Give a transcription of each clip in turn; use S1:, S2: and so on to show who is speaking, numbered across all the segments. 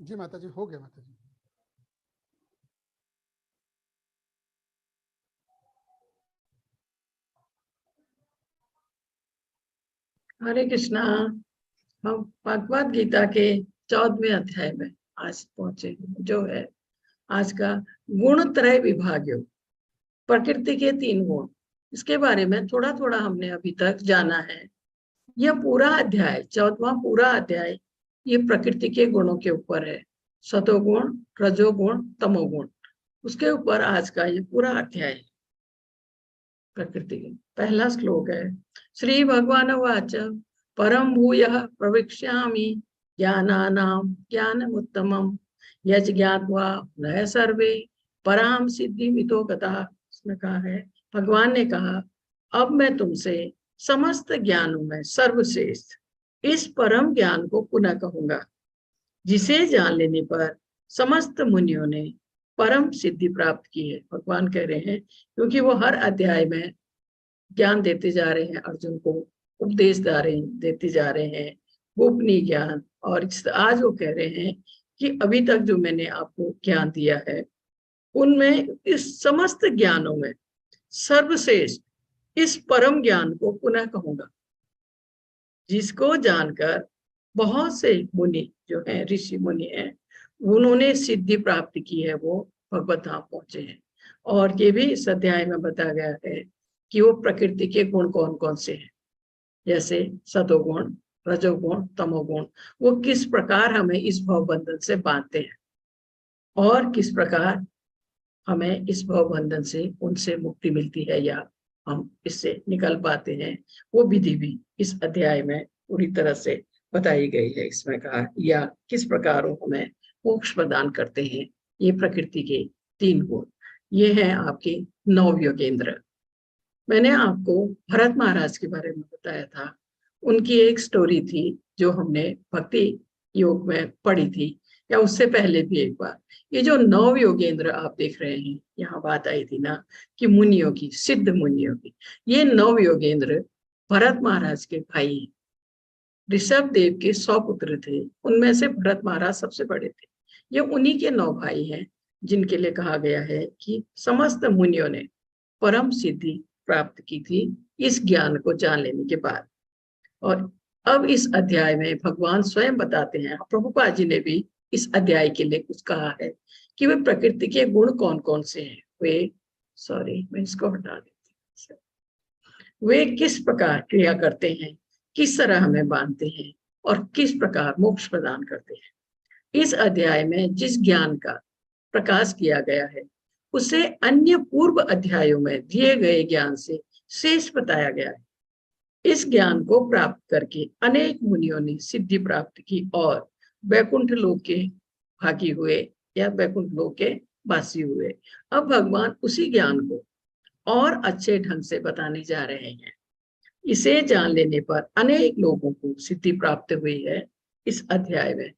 S1: जी माता जी, हो गया माता जी।
S2: हरे कृष्णा। हम भगवद गीता के 14वें अध्याय में आज पहुंचे, जो है आज का गुण त्रय विभाग योग, प्रकृति के 3 गुण। इसके बारे में थोड़ा थोड़ा हमने अभी तक जाना है। यह पूरा अध्याय, 14वां पूरा अध्याय, ये प्रकृति के गुणों के ऊपर है। सतोगुण, रजोगुण, तमोगुण, उसके ऊपर आज का ये पूरा अध्याय है। प्रकृति के पहला श्लोक है, श्री भगवान वाच परम भूयः प्रवक्ष्यामि ज्ञानानां ज्ञानमुत्तमं यज् ज्ञात्वा न सर्वे पराम सिद्धिमितो गताः। इसमें कहा है, भगवान ने कहा, अब मैं तुमसे समस्त ज्ञानों में सर्वश्रेष्ठ इस परम ज्ञान को पुनः कहूंगा, जिसे जान लेने पर समस्त मुनियों ने परम सिद्धि प्राप्त की है। भगवान कह रहे हैं, क्योंकि वो हर अध्याय में ज्ञान देते जा रहे हैं, अर्जुन को उपदेश देते जा रहे हैं, गोपनीय ज्ञान। और आज वो कह रहे हैं कि अभी तक जो मैंने आपको ज्ञान दिया है, उनमें इस समस्त ज्ञानों में सर्वश्रेष्ठ इस परम ज्ञान को पुनः कहूंगा, जिसको जानकर बहुत से मुनि जो हैं, ऋषि मुनि हैं, उन्होंने सिद्धि प्राप्त की है, वो भगवत धाम पहुंचे हैं। और ये भी इस अध्याय में बताया गया है कि वो प्रकृति के गुण कौन कौन से हैं, जैसे सतोगुण, रजोगुण, तमोगुण, वो किस प्रकार हमें इस भव बंधन से बांधते हैं और किस प्रकार हमें इस भव बंधन से उनसे मुक्ति मिलती है या हम इससे निकल पाते हैं, वो विधि भी इस अध्याय में पूरी तरह से बताई गई है। इसमें कहा, या किस प्रकार वो हमें मोक्ष प्रदान करते हैं ये प्रकृति के 3 गुण। ये हैं आपके 9 योगेंद्र। मैंने आपको भरत महाराज के बारे में बताया था, उनकी एक स्टोरी थी जो हमने भक्ति योग में पढ़ी थी, या उससे पहले भी एक बार। ये जो 9 योगेंद्र आप देख रहे हैं, यहाँ बात आई थी ना कि मुनियों की, सिद्ध मुनियों की, ये 9 योगेंद्र भरत महाराज के भाई हैं। ऋषभ देव के 100 पुत्र थे, उनमें से भरत महाराज सबसे बड़े थे। ये उन्हीं के 9 भाई हैं, जिनके लिए कहा गया है कि समस्त मुनियों ने परम सिद्धि प्राप्त की थी इस ज्ञान को जान लेने के बाद। और अब इस अध्याय में भगवान स्वयं बताते हैं, प्रभुपाद जी ने भी इस अध्याय के लिए कुछ कहा है कि वे प्रकृति के गुण कौन कौन से हैं। मैं इसको हटा देती हूँ। वे किस प्रकार क्रिया करते हैं, किस तरह हमें बांधते हैं और किस प्रकार मोक्ष प्रदान करते हैं। इस अध्याय में जिस ज्ञान का प्रकाश किया गया है, उसे अन्य पूर्व अध्यायों में दिए गए ज्ञान से शेष बताया गया है। इस ज्ञान को प्राप्त करके अनेक मुनियों ने सिद्धि प्राप्त की और वैकुंठ लोक के भागी हुए या वैकुंठ लोक के वासी हुए। अब भगवान उसी ज्ञान को और अच्छे ढंग से बताने जा रहे हैं। इसे जान लेने पर अनेक लोगों को सिद्धि प्राप्त हुई है, इस अध्याय में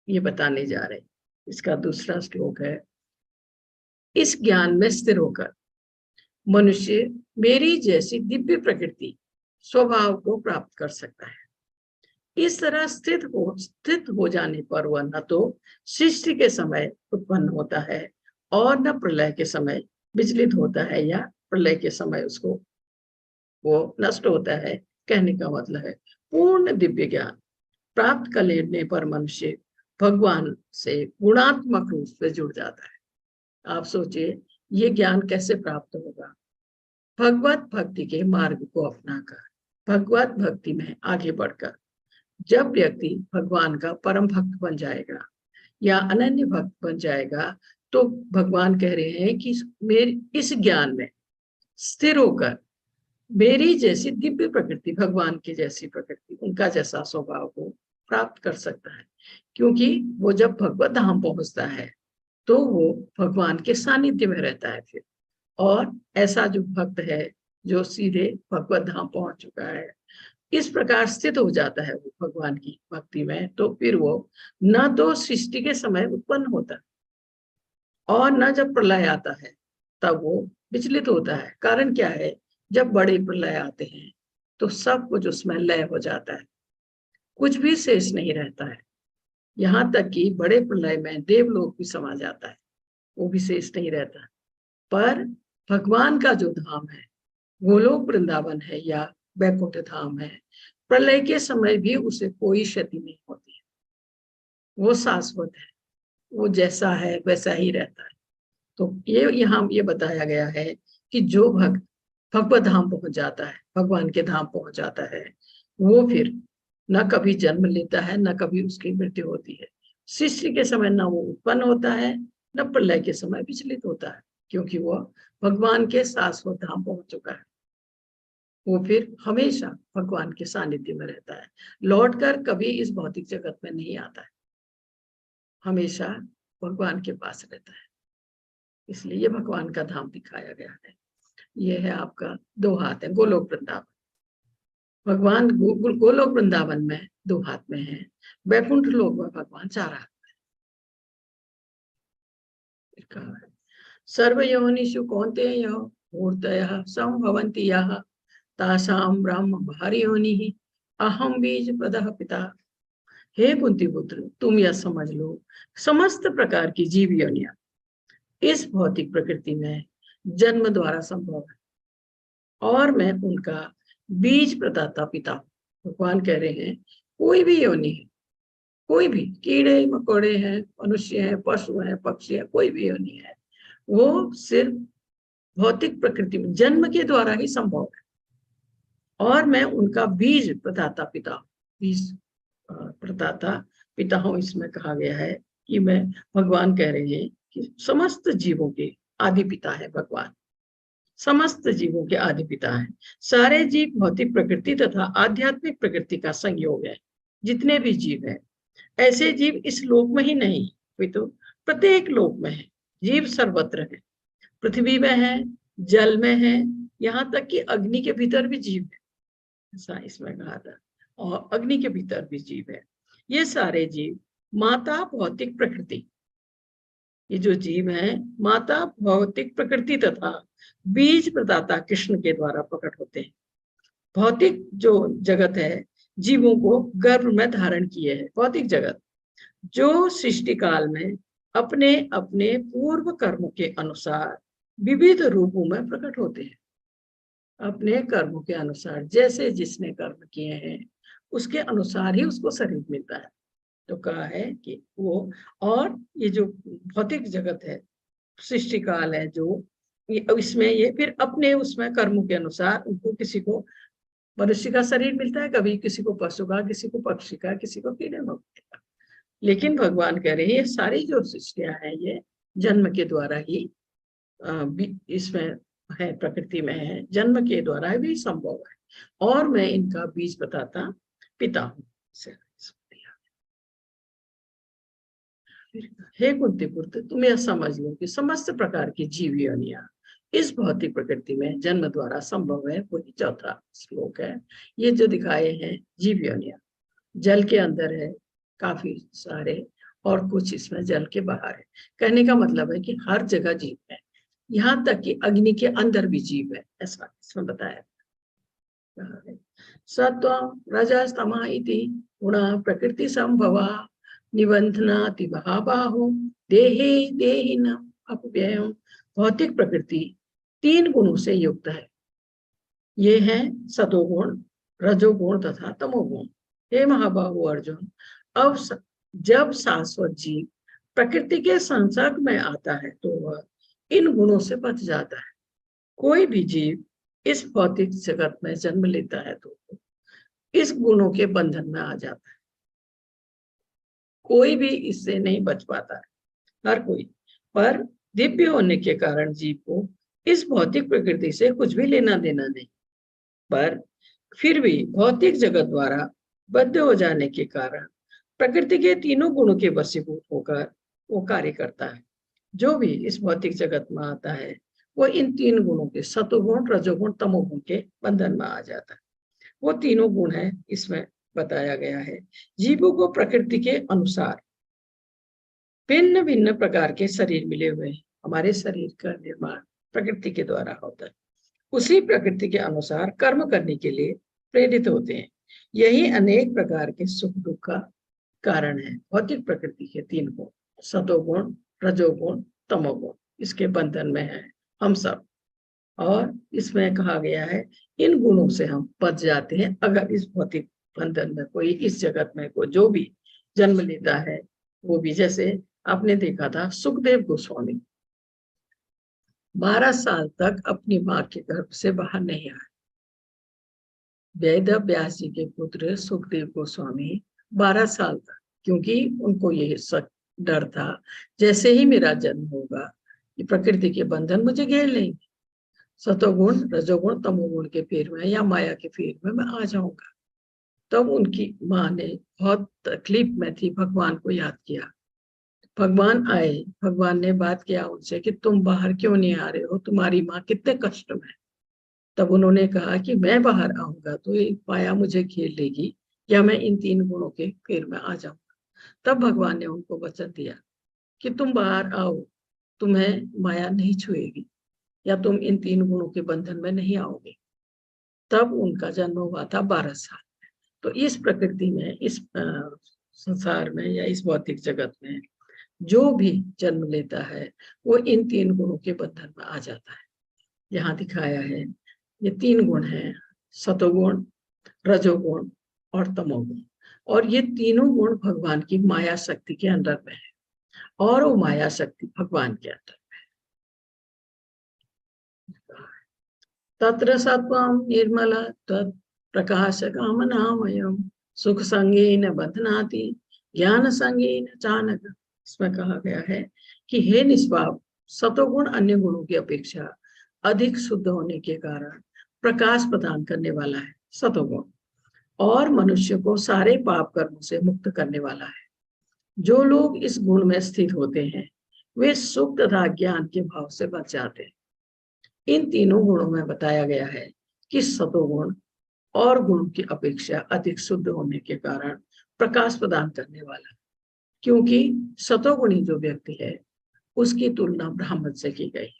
S2: ये बताने जा रहे हैं। इसका दूसरा श्लोक है, इस ज्ञान में स्थिर होकर मनुष्य मेरी जैसी दिव्य प्रकृति स्वभाव को प्राप्त कर सकता है। इस तरह स्थित हो जाने पर वह न तो सृष्टि के समय उत्पन्न होता है और न प्रलय के समय विचलित होता है या प्रलय के समय उसको वो नष्ट होता है। कहने का मतलब है, पूर्ण दिव्य ज्ञान प्राप्त कर लेने पर मनुष्य भगवान से गुणात्मक रूप से जुड़ जाता है। आप सोचिए, ये ज्ञान कैसे प्राप्त होगा? भगवत भक्ति के मार्ग को अपनाकर, भगवत भक्ति में आगे बढ़कर। जब व्यक्ति भगवान का परम भक्त बन जाएगा या अनन्य भक्त बन जाएगा, तो भगवान कह रहे हैं कि मेरे इस ज्ञान में स्थिर होकर मेरी जैसी दिव्य प्रकृति, भगवान की जैसी प्रकृति, उनका जैसा स्वभाव को प्राप्त कर सकता है। क्योंकि वो जब भगवत धाम पहुंचता है तो वो भगवान के सानिध्य में रहता है फिर। और ऐसा जो भक्त है जो सीधे भगवत धाम पहुंच चुका है, इस प्रकार स्थित हो जाता है वो भगवान की भक्ति में, तो फिर वो न तो सृष्टि के समय उत्पन्न होता है और न जब प्रलय आता है तब वो विचलित होता है। कारण क्या है? जब बड़े प्रलय आते हैं तो सब कुछ उसमें लय हो जाता है, कुछ भी शेष नहीं रहता है। यहाँ तक कि बड़े प्रलय में देवलोक भी समा जाता है, वो भी शेष नहीं रहता। पर भगवान का जो धाम है, गोलोक वृंदावन है या वैकुंठ धाम है, प्रलय के समय भी उसे कोई क्षति नहीं होती है, वो शाश्वत है, वो जैसा है वैसा ही रहता है। तो ये यहाँ ये बताया गया है कि जो भक्त भगवत धाम पहुंच जाता है, भगवान के धाम पहुंच जाता है, वो फिर न कभी जन्म लेता है, न कभी उसकी मृत्यु होती है। सृष्टि के समय न वो उत्पन्न होता है, न प्रलय के समय विचलित होता है, क्योंकि वो भगवान के शाश्वत धाम पहुंच चुका है। वो फिर हमेशा भगवान के सानिध्य में रहता है, लौटकर कभी इस भौतिक जगत में नहीं आता है, हमेशा भगवान के पास रहता है। इसलिए ये भगवान का धाम दिखाया गया है। ये है आपका 2 हाथ है, गोलोक वृंदावन। भगवान गोलोक वृंदावन में 2 हाथ में है, वैकुंठ लोक में भगवान 4 हाथ में। सर्वयोनिषु कौन्तेय मूर्तयः संभवन्ति यः तासां ब्रह्म भार्योनिः अहम बीज प्रदः पिता। हे कुंती पुत्र, तुम यह समझ लो, समस्त प्रकार की जीव योनियां इस भौतिक प्रकृति में जन्म द्वारा संभव है, और मैं उनका बीज प्रदाता पिता हूं। भगवान कह रहे हैं कोई भी योनि है, कोई भी कीड़े मकोड़े हैं, मनुष्य हैं, पशु हैं, पक्षी हैं, कोई भी योनि है, वो सिर्फ भौतिक प्रकृति में जन्म के द्वारा ही संभव है, और मैं उनका बीज प्रदाता पिता हूं। बीज प्रदाता पिता हूं, इसमें कहा गया है कि मैं, भगवान कह रहे हैं कि समस्त जीवों के आदि पिता है भगवान, समस्त जीवों के आदि पिता है। सारे जीव भौतिक प्रकृति तथा आध्यात्मिक प्रकृति का संयोग है। जितने भी जीव है, ऐसे जीव इस लोक में ही नहीं, वे तो प्रत्येक लोक में है। जीव सर्वत्र है, पृथ्वी में है, जल में है, यहाँ तक कि अग्नि के भीतर भी जीव है, ऐसा इसमें कहा था, और अग्नि के भीतर भी जीव है। ये सारे जीव माता भौतिक प्रकृति, ये जो जीव है माता भौतिक प्रकृति तथा बीज प्रदाता कृष्ण के द्वारा प्रकट होते हैं। भौतिक जो जगत है, जीवों को गर्भ में धारण किए है। भौतिक जगत जो सृष्टि काल में अपने अपने पूर्व कर्म के अनुसार विविध रूपों में प्रकट होते हैं। अपने कर्मों के अनुसार, जैसे जिसने कर्म किए हैं उसके अनुसार ही उसको शरीर मिलता है। तो कहा है कि वो, और ये जो भौतिक जगत है, सृष्टि काल है, जो इसमें ये फिर अपने उसमें कर्मों के अनुसार उनको, किसी को मनुष्य का शरीर मिलता है, कभी किसी को पशु का, किसी को पक्षी का, किसी को कीड़े मकोड़े का। लेकिन भगवान कह रहे हैं ये सारी जो सृष्टियां हैं ये जन्म के द्वारा ही इसमें है, प्रकृति में है, जन्म के द्वारा भी संभव है, और मैं इनका बीज बताता पिता हूं। हे कुंती पुत्र, तुम यह समझ लो कि समस्त प्रकार की जीव योनियां इस भौतिक प्रकृति में जन्म द्वारा संभव है। वही 4था श्लोक है। ये जो दिखाए हैं जीव योनियां, जल के अंदर है काफी सारे, और कुछ इसमें जल के बाहर है। कहने का मतलब है कि हर जगह जीव है, यहाँ तक कि अग्नि के अंदर भी जीव है, ऐसा इसमें बताया। सत्वं रजस्तमः इति गुणा प्रकृति संभवा निबंधनाति महाबाहो देहे देहिनम् अपव्ययम्। भौतिक प्रकृति 3 गुणों से युक्त है। ये है सतोगुण, रजोगुण तथा तमोगुण। हे महाबाहु अर्जुन, अब जब शाश्वत जीव प्रकृति के संसर्ग में आता है तो वह इन गुणों से बच जाता है। कोई भी जीव इस भौतिक जगत में जन्म लेता है तो इस गुणों के बंधन में आ जाता है। कोई भी इससे नहीं बच पाता है, हर कोई। पर दिव्य होने के कारण जीव को इस भौतिक प्रकृति से कुछ भी लेना देना नहीं, पर फिर भी भौतिक जगत द्वारा बद्ध हो जाने के कारण प्रकृति के 3 गुणों के वशीभूत होकर वो कार्य करता है। जो भी इस भौतिक जगत में आता है वो इन 3 गुणों के, सतोगुण, रजोगुण, तमोगुण के बंधन में आ जाता है। वो 3 गुण है इसमें बताया गया है। जीवों को प्रकृति के अनुसार भिन्न भिन्न प्रकार के शरीर मिले हुए हैं। हमारे शरीर का निर्माण प्रकृति के द्वारा होता है। उसी प्रकृति के अनुसार कर्म करने के लिए प्रेरित होते हैं। यही अनेक प्रकार के सुख दुख का कारण है। भौतिक प्रकृति के 3 गुण, सतोगुण, रजोगुण, तमोगुण, इसके बंधन में है हम सब। और इसमें कहा गया है इन गुणों से हम बच जाते हैं अगर इस भौतिक बंधन में कोई, इस जगत में कोई जो भी जन्म लेता है वो भी। जैसे आपने देखा था सुखदेव गोस्वामी 12 साल तक अपनी माँ के गर्भ से बाहर नहीं आए। वेद व्यास जी के पुत्र सुखदेव गोस्वामी 12 साल तक, क्योंकि उनको ये सच डर था जैसे ही मेरा जन्म होगा ये प्रकृति के बंधन मुझे घेर लेंगे, सतोगुण रजोगुण तमोगुण के फेर में या माया के फेर में मैं आ जाऊंगा। तब उनकी माँ ने बहुत तकलीफ में थी, भगवान को याद किया। भगवान आए, भगवान ने बात किया उनसे कि तुम बाहर क्यों नहीं आ रहे हो, तुम्हारी माँ कितने कष्ट में है। तब उन्होंने कहा कि मैं बाहर आऊंगा तो ये माया मुझे घेर लेगी या मैं इन 3 गुणों के फेर में आ जाऊंगा। तब भगवान ने उनको वचन दिया कि तुम बाहर आओ, तुम्हें माया नहीं छुएगी या तुम इन 3 गुणों के बंधन में नहीं आओगे। तब उनका जन्म हुआ था 12 साल। तो इस प्रकृति में, इस संसार में या इस भौतिक जगत में जो भी जन्म लेता है वो इन 3 गुणों के बंधन में आ जाता है। यहाँ दिखाया है ये 3 गुण हैं, सतोगुण, रजोगुण और तमोगुण। और ये तीनों गुण भगवान की माया शक्ति के अंदर में है और वो माया शक्ति भगवान के अंदर में है। तत्र सत्वं निर्मला तत् प्रकाश कामनामयम् सुख संगेन बध्नाति ज्ञान संगेन चानक। इसमें कहा गया है कि हे निष्पाप, सतोगुण अन्य गुणों की अपेक्षा अधिक शुद्ध होने के कारण प्रकाश प्रदान करने वाला है सतोगुण, और मनुष्य को सारे पाप कर्मों से मुक्त करने वाला है। जो लोग इस गुण में स्थित होते हैं वे सुख तथा ज्ञान के भाव से बच जाते हैं। इन तीनों गुणों में बताया गया है कि सतोगुण और गुण की अपेक्षा अधिक शुद्ध होने के कारण प्रकाश प्रदान करने वाला है, क्योंकि सतोगुणी जो व्यक्ति है उसकी तुलना ब्राह्मण से की गई।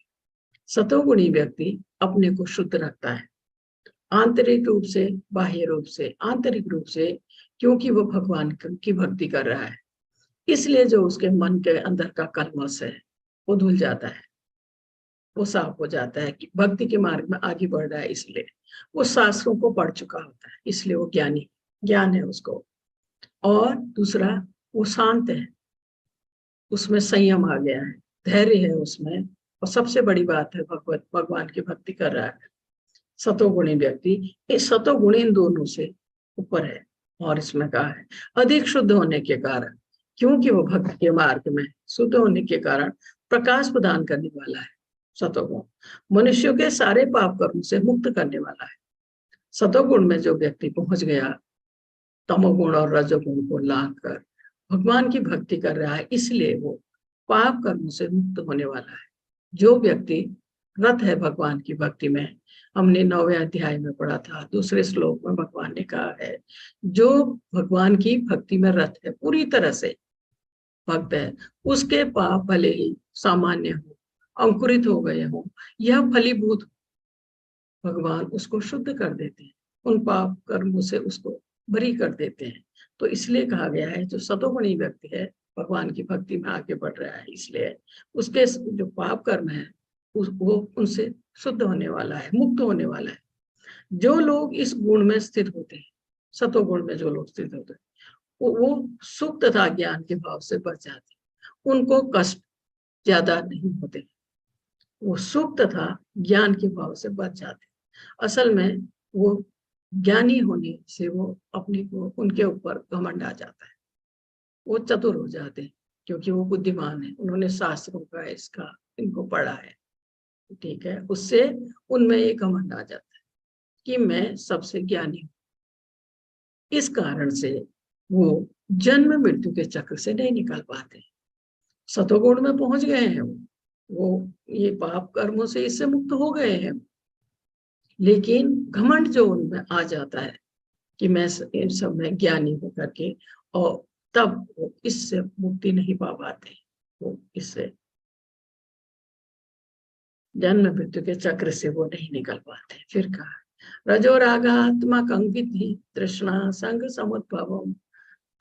S2: सतोगुणी व्यक्ति अपने को शुद्ध रखता है, आंतरिक रूप से, बाह्य रूप से, आंतरिक रूप से, क्योंकि वो भगवान की भक्ति कर रहा है। इसलिए जो उसके मन के अंदर का कलमश है वो धुल जाता है, वो साफ हो जाता है कि भक्ति के मार्ग में आगे बढ़ रहा है। इसलिए वो शास्त्रों को पढ़ चुका होता है, इसलिए वो ज्ञान है उसको। और दूसरा, वो शांत है, उसमें संयम आ गया है, धैर्य है उसमें। और सबसे बड़ी बात है भगवान की भक्ति कर रहा है सतोगुणी व्यक्ति। इस सतोगुणी इन दोनों से ऊपर है। और इसमें कहा है अधिक शुद्ध होने के कारण, क्योंकि वो भक्ति के मार्ग में शुद्ध होने के कारण प्रकाश प्रदान करने वाला है सतोगुण, मनुष्य के सारे पाप कर्म से मुक्त करने वाला है। सतोगुण में जो व्यक्ति पहुंच गया तमोगुण और रजोगुण को लांग कर भगवान की भक्ति कर रहा है, इसलिए वो पाप कर्म से मुक्त होने वाला है। जो व्यक्ति रत है भगवान की भक्ति में, हमने 9वें अध्याय में पढ़ा था, दूसरे श्लोक में भगवान ने कहा है जो भगवान की भक्ति में रत है, पूरी तरह से भक्त है, उसके पाप भले ही सामान्य हो, अंकुरित हो गए हो या फलीभूत, भगवान उसको शुद्ध कर देते हैं, उन पाप कर्मों से उसको बरी कर देते हैं। तो इसलिए कहा गया है जो सतोगुणी व्यक्ति है भगवान की भक्ति में आगे बढ़ रहा है, इसलिए उसके जो पाप कर्म है वो उनसे शुद्ध होने वाला है, मुक्त होने वाला है। जो लोग इस गुण में स्थित होते हैं, सतोगुण में जो लोग स्थित होते हैं, वो सुख तथा ज्ञान के भाव से बच जाते हैं, उनको कष्ट ज्यादा नहीं होते, वो सुख तथा ज्ञान के भाव से बच जाते हैं। असल में वो ज्ञानी होने से वो अपने को, उनके ऊपर घमंड आ जाता है, वो चतुर हो जाते हैं क्योंकि वो बुद्धिमान है, उन्होंने शास्त्रों का इसका इनको पढ़ा है, ठीक है, उससे उनमें एक घमंड आ जाता है कि मैं सबसे ज्ञानी हूं। इस कारण से वो जन्म मृत्यु के चक्र से नहीं निकल पाते। सतोगुण में पहुंच गए हैं वो ये पाप कर्मों से इससे मुक्त हो गए हैं, लेकिन घमंड जो उनमें आ जाता है कि मैं इन सब में ज्ञानी होकर के, और तब वो इससे मुक्ति नहीं पा पाते, वो इससे जन्म मृत्यु के चक्र से वो नहीं निकल पाते। फिर कहा रजो रागात्मक विद्धि तृष्णा संग समुद्भवम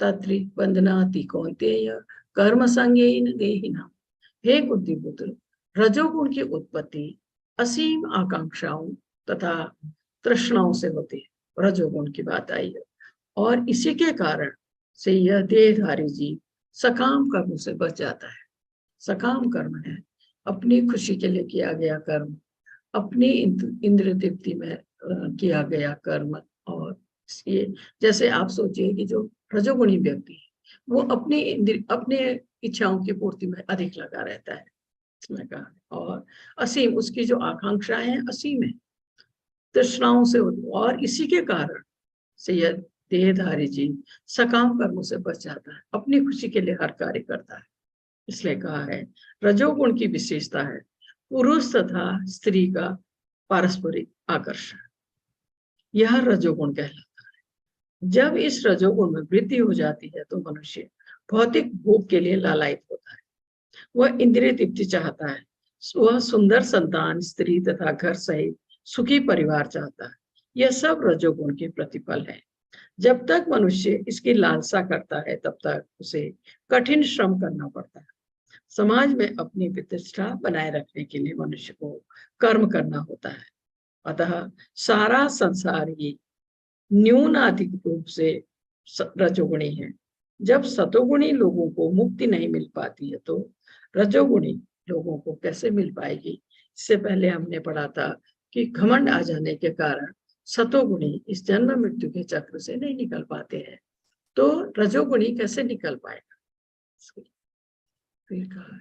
S2: तत्रि बंधनाति कौन्तेय कर्म संगेन देहिनाम। हे बुद्धिपुत्र, रजोगुण की उत्पत्ति असीम आकांक्षाओं तथा तृष्णाओं से होती है। रजोगुण की बात आई है और इसी के कारण से यह देहधारी जीव सकाम कर्म से बच जाता है। सकाम कर्म है अपनी खुशी के लिए किया गया कर्म, अपनी इंद्रिय तृप्ति में किया गया कर्म। और ये जैसे आप सोचिए कि जो रजोगुणी व्यक्ति है वो अपने इच्छाओं की पूर्ति में अधिक लगा रहता है, इसमें कहा। और असीम उसकी जो आकांक्षाएं हैं असीम है, तृष्णाओं से होती, और इसी के कारण से यह देहधारी जीव सकाम कर्मों से बच जाता है, अपनी खुशी के लिए हर कार्य करता है। इसलिए कहा है रजोगुण की विशेषता है पुरुष तथा स्त्री का पारस्परिक आकर्षण, यह रजोगुण कहलाता है। जब इस रजोगुण में वृद्धि हो जाती है तो मनुष्य भौतिक भोग के लिए लालायित होता है, वह इंद्रिय तृप्ति चाहता है, वह सुंदर संतान, स्त्री तथा घर सहित सुखी परिवार चाहता है। यह सब रजोगुण के प्रतिफल है। जब तक मनुष्य इसकी लालसा करता है तब तक उसे कठिन श्रम करना पड़ता है। समाज में अपनी प्रतिष्ठा बनाए रखने के लिए मनुष्य को कर्म करना होता है। अतः सारा संसार ही न्यूनाधिक रूप से रजोगुणी है। जब सतोगुणी लोगों को मुक्ति नहीं मिल पाती है तो रजोगुणी लोगों को कैसे मिल पाएगी। इससे पहले हमने पढ़ा था कि घमंड आ जाने के कारण सतोगुणी इस जन्म मृत्यु के चक्र से नहीं निकल पाते हैं, तो रजोगुणी कैसे निकल पाएगा। फिर कहा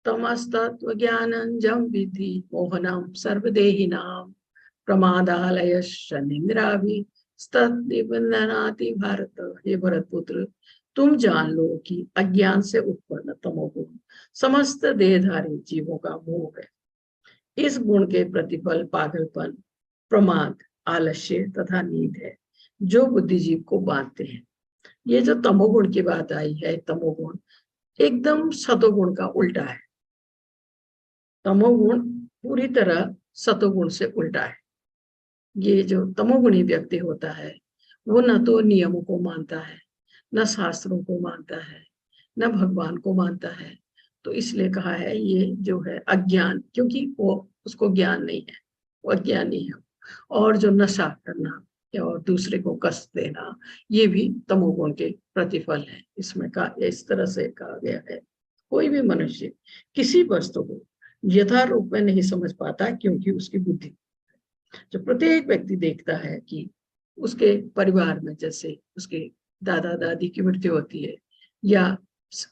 S2: तमस्तत्व ज्ञानंजम विधि मोहनम सर्वदेहिनाम प्रमादालय शनिंद्राभि स्तबंधनाति भारत। हे भरत पुत्र, तुम जान लो कि अज्ञान से उत्पन्न तमोगुण समस्त देहधारी जीवों का मोह है। इस गुण के प्रतिफल पागलपन, प्रमाद, आलस्य तथा नींद है जो बुद्धिजीव को बांधते हैं। ये जो तमोगुण की बात आई है, तमोगुण एकदम सतोगुण का उल्टा है। तमोगुण पूरी तरह सतोगुण से उल्टा है। ये जो तमोगुणी व्यक्ति होता है वो न तो नियमों को मानता है, न शास्त्रों को मानता है, न भगवान को मानता है। तो इसलिए कहा है ये जो है अज्ञान, क्योंकि वो उसको ज्ञान नहीं है, वो अज्ञानी है। और जो नशा करना या और दूसरे को कष्ट देना, ये भी तमोगुण के प्रतिफल है। इसमें कहा, इस तरह से कहा गया है कोई भी मनुष्य किसी वस्तु को यथा रूप में नहीं समझ पाता, क्योंकि उसकी बुद्धि, जो प्रत्येक व्यक्ति देखता है कि उसके परिवार में जैसे उसके दादा दादी की मृत्यु होती है या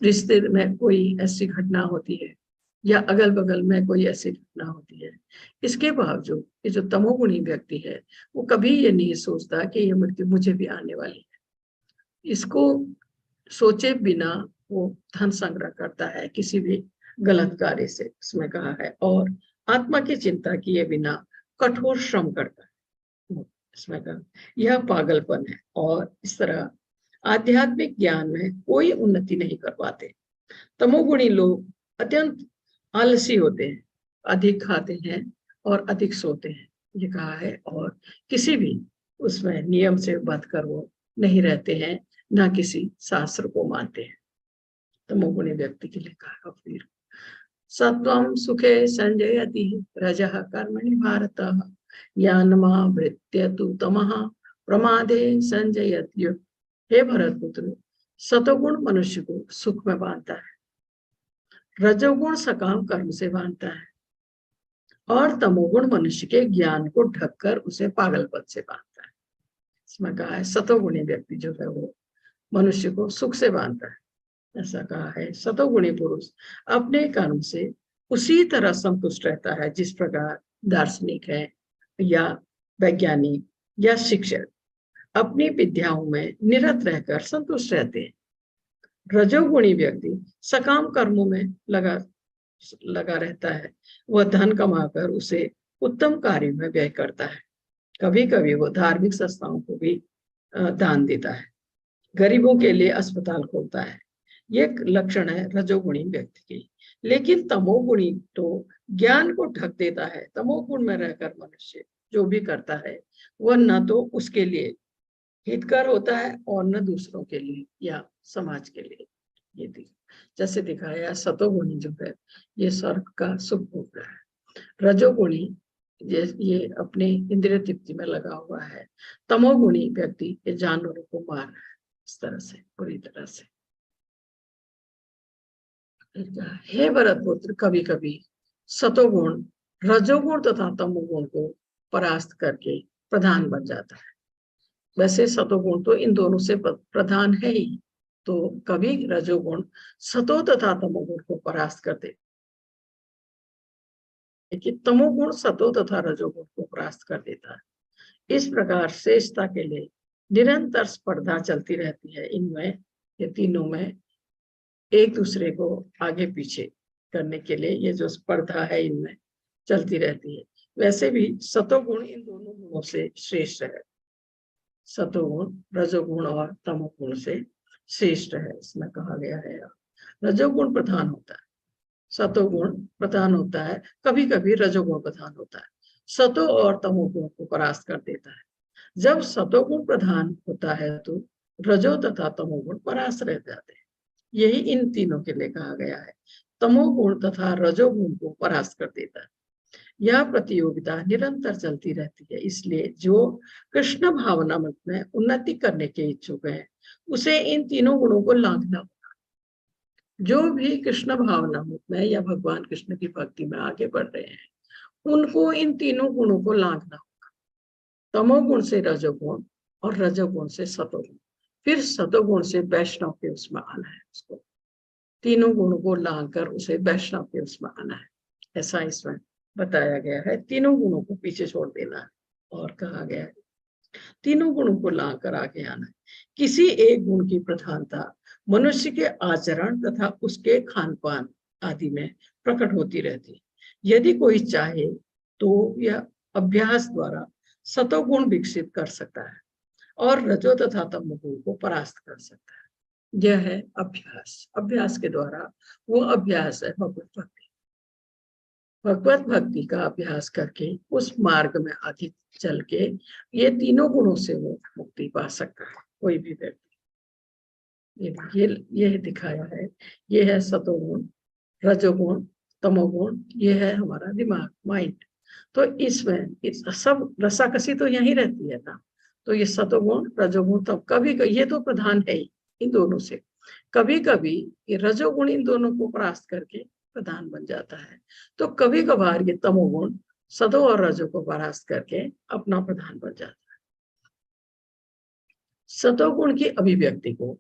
S2: रिश्ते में कोई ऐसी घटना होती है या अगल बगल में कोई ऐसी घटना होती है, इसके बावजूद ये जो तमोगुणी व्यक्ति है वो कभी ये नहीं सोचता कि ये मृत्यु मुझे भी आने वाली है। इसको सोचे बिना वो धन संग्रह करता है किसी भी गलत कार्य से, इसमें कहा है। और आत्मा की चिंता किए बिना कठोर श्रम करता है, इसमें कहा यह पागलपन है। और इस तरह आध्यात्मिक ज्ञान में कोई उन्नति नहीं कर पाते। तमोगुणी लोग अत्यंत आलसी होते हैं, अधिक खाते हैं और अधिक सोते हैं, ये कहा है। और किसी भी उसमें नियम से बंधकर वो नहीं रहते हैं, ना किसी शास्त्र को मानते हैं। तमोगुणी व्यक्ति के लिए कहा। फिर सत्वं सुखे संजयति रजः कर्मणि भारत ज्ञानमावृत्य तु तमः प्रमादे संजयति। हे भरत पुत्र, सतोगुण मनुष्य को सुख में बांधता है, रजोगुण सकाम कर्म से बांधता है और तमोगुण मनुष्य के ज्ञान को ढककर उसे पागलपन से बांधता है। इसमें कहा है सतोगुणी व्यक्ति जो है वो मनुष्य को सुख से बांधता है। ऐसा कहा है सतोगुणी पुरुष अपने कर्म से उसी तरह संतुष्ट रहता है जिस प्रकार दार्शनिक है या वैज्ञानिक या शिक्षक अपनी विद्याओं में निरत रहकर संतुष्ट रहते हैं। रजोगुणी व्यक्ति सकाम कर्मों में लगा रहता है, वह धन कमाकर उसे उत्तम कार्य में व्यय करता है। कभी कभी वो धार्मिक संस्थाओं को भी दान देता है, गरीबों के लिए अस्पताल खोलता है। ये लक्षण है रजोगुणी व्यक्ति की। लेकिन तमोगुणी तो ज्ञान को ढक देता है। तमोगुण में रहकर मनुष्य जो भी करता है वह न तो उसके लिए हितकर होता है और न दूसरों के लिए या समाज के लिए। ये जैसे दिखाया, सतोगुणी जो है ये स्वर्ग का सुख भोग रहा है। रजोगुणी ये अपने इंद्रिय तृप्ति में लगा हुआ है। तमोगुणी व्यक्ति ये जानवरों को मार रहा है इस तरह से, पूरी तरह से। हे भरत पुत्र, कभी कभी सतोगुण रजोगुण तथा तमोगुण को परास्त करके प्रधान बन जाता है। वैसे सतोगुण तो इन दोनों से प्रधान है ही, तो कभी रजोगुण सतो तथा तमोगुण को परास्त कर देता है कि तमोगुण सतो तथा रजोगुण को परास्त कर देता है। इस प्रकार श्रेष्ठता के लिए निरंतर स्पर्धा चलती रहती है इनमें, ये तीनों में एक दूसरे को आगे पीछे करने के लिए ये जो स्पर्धा है इनमें चलती रहती है। वैसे भी सतोगुण इन दोनों गुणों से श्रेष्ठ है। सतोगुण रजोगुण और तमोगुण से श्रेष्ठ है, इसमें कहा गया है। रजोगुण प्रधान होता है, सतोगुण प्रधान होता है, कभी कभी रजोगुण प्रधान होता है, सतो और तमोगुण को परास्त कर देता है। जब सतोगुण प्रधान होता है तो रजो तथा तमोगुण परास्त रह जाते हैं। यही इन तीनों के लिए कहा गया है। तमोगुण तथा रजोगुण को परास्त कर देता है। यह प्रतियोगिता निरंतर चलती रहती है, इसलिए जो कृष्ण भावना में उन्नति करने के इच्छुक है उसे इन तीनों गुणों को लांघना होगा। जो भी कृष्ण भावना में या भगवान कृष्ण की भक्ति में आगे बढ़ रहे हैं उनको इन तीनों गुणों को लांघना होगा। तमोगुण से रजोगुण और रजोगुण से सतोगुण, फिर सतोगुण से वैष्णव के उसमें आना है। उसको तीनों गुणों को लांघ कर उसे वैष्णव के उसमें आना है, ऐसा इसमें बताया गया है। तीनों गुणों को पीछे छोड़ देना है और कहा गया है तीनों गुणों को ला कर आगे आना है। किसी एक गुण की प्रधानता मनुष्य के आचरण तथा उसके खान पान आदि में प्रकट होती रहती है। यदि कोई चाहे तो यह अभ्यास द्वारा सतोगुण विकसित कर सकता है और रजो तथा तमोगुण को परास्त कर सकता है। यह है अभ्यास। अभ्यास के द्वारा, वो अभ्यास है भगवत भक्ति। भगवत भक्ति का अभ्यास करके उस मार्ग में आगे चल के ये तीनों गुणों से वो मुक्ति पा सकता है कोई भी व्यक्ति। ये दिखाया है। ये है सतोगुण, रजोगुण, तमोगुण, ये है हमारा दिमाग, माइंड। तो इसमें सब रसाकसी तो यही रहती है ना। तो ये सतोगुण रजोगुण तब कभी ये तो प्रधान है ही इन दोनों से। कभी कभी ये रजोगुण इन दोनों को परास्त करके प्रधान बन जाता है, तो कभी कभार ये तमोगुण सतो और रजो को परास्त करके अपना प्रधान बन जाता है। सतोगुण की अभिव्यक्ति को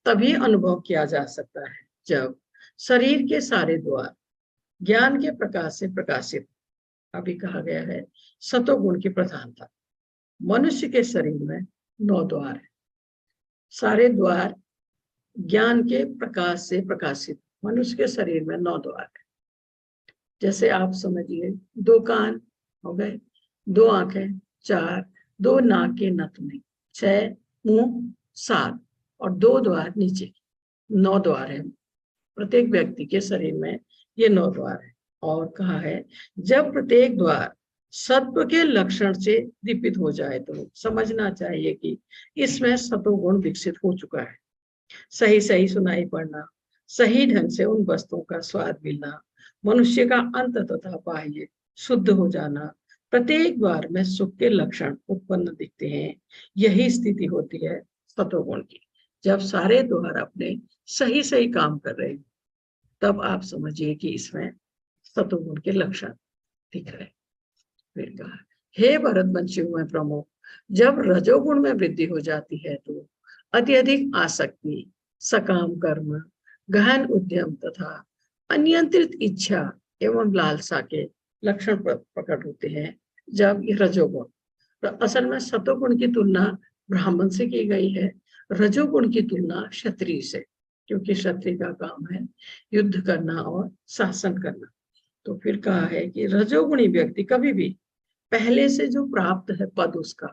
S2: तभी अनुभव किया जा सकता है जब शरीर के सारे द्वार ज्ञान के प्रकाश से प्रकाशित। अभी कहा गया है सतोगुण की प्रधानता। मनुष्य के शरीर में 9 द्वार है, सारे द्वार ज्ञान के प्रकाश से प्रकाशित। मनुष्य के शरीर में 9 द्वार है। जैसे आप समझिए 2 कान हो गए, 2 आंखें, 4, 2 नाक के नथुने, 6 मुंह, 7 और 2 द्वार नीचे, 9 द्वार है प्रत्येक व्यक्ति के शरीर में। ये 9 द्वार है। और कहा है जब प्रत्येक द्वार सत्व के लक्षण से दीपित हो जाए तो समझना चाहिए कि इसमें सतोगुण विकसित हो चुका है। सही सही सुनाई पड़ना, सही ढंग से उन वस्तुओं का स्वाद मिलना, मनुष्य का अंत तथा बाह्य शुद्ध हो जाना, प्रत्येक द्वार में सुख के लक्षण उत्पन्न दिखते हैं। यही स्थिति होती है सतोगुण की। जब सारे द्वार अपने सही सही काम कर रहे हैं तब आप समझिए कि इसमें सतोगुण के लक्षण दिख रहे हैं। फिर कहा हे भरतवंशियों में प्रमुख, जब रजोगुण में वृद्धि हो जाती है तो अत्यधिक आसक्ति, सकाम कर्म, गहन उद्यम तथा अनियंत्रित इच्छा एवं लालसा के लक्षण प्रकट होते हैं। जब ये रजोगुण, तो असल में सतोगुण की तुलना ब्राह्मण से की गई है, रजोगुण की तुलना क्षत्रिय से, क्योंकि क्षत्रिय का काम है युद्ध करना और शासन करना। तो फिर कहा है कि रजोगुणी व्यक्ति कभी भी पहले से जो प्राप्त है पद उसका,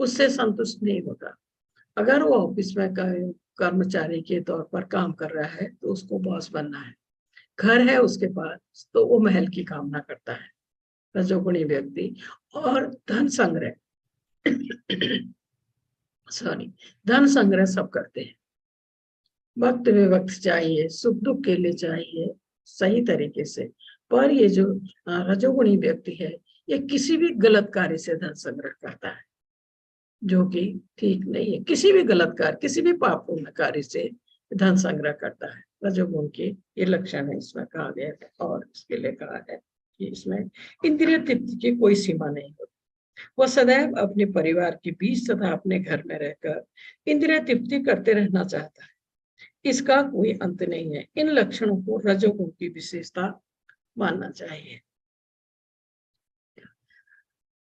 S2: उससे संतुष्ट नहीं होता। अगर वो ऑफिस में कर्मचारी के तौर पर काम कर रहा है तो उसको बॉस बनना है, घर है उसके पास तो वो महल की कामना करता है रजोगुणी व्यक्ति। और धन संग्रह धन संग्रह सब करते हैं, वक्त में वक्त चाहिए, सुख दुख के लिए चाहिए सही तरीके से। पर ये जो रजोगुणी व्यक्ति है, ये किसी भी गलत कार्य से धन संग्रह करता है, जो कि ठीक नहीं है। किसी भी गलत कार्य, किसी भी पापपूर्ण कार्य से धन संग्रह करता है। रजोगुण के ये लक्षण है इसमें कहा गया है। और इसके लिए कहा है कि इसमें इंद्रिय तृप्ति की कोई सीमा नहीं होती। वह सदैव अपने परिवार के बीच तथा अपने घर में रहकर इंद्रिय तृप्ति करते रहना चाहता है। इसका कोई अंत नहीं है। इन लक्षणों को रजोगुण की विशेषता मानना चाहिए।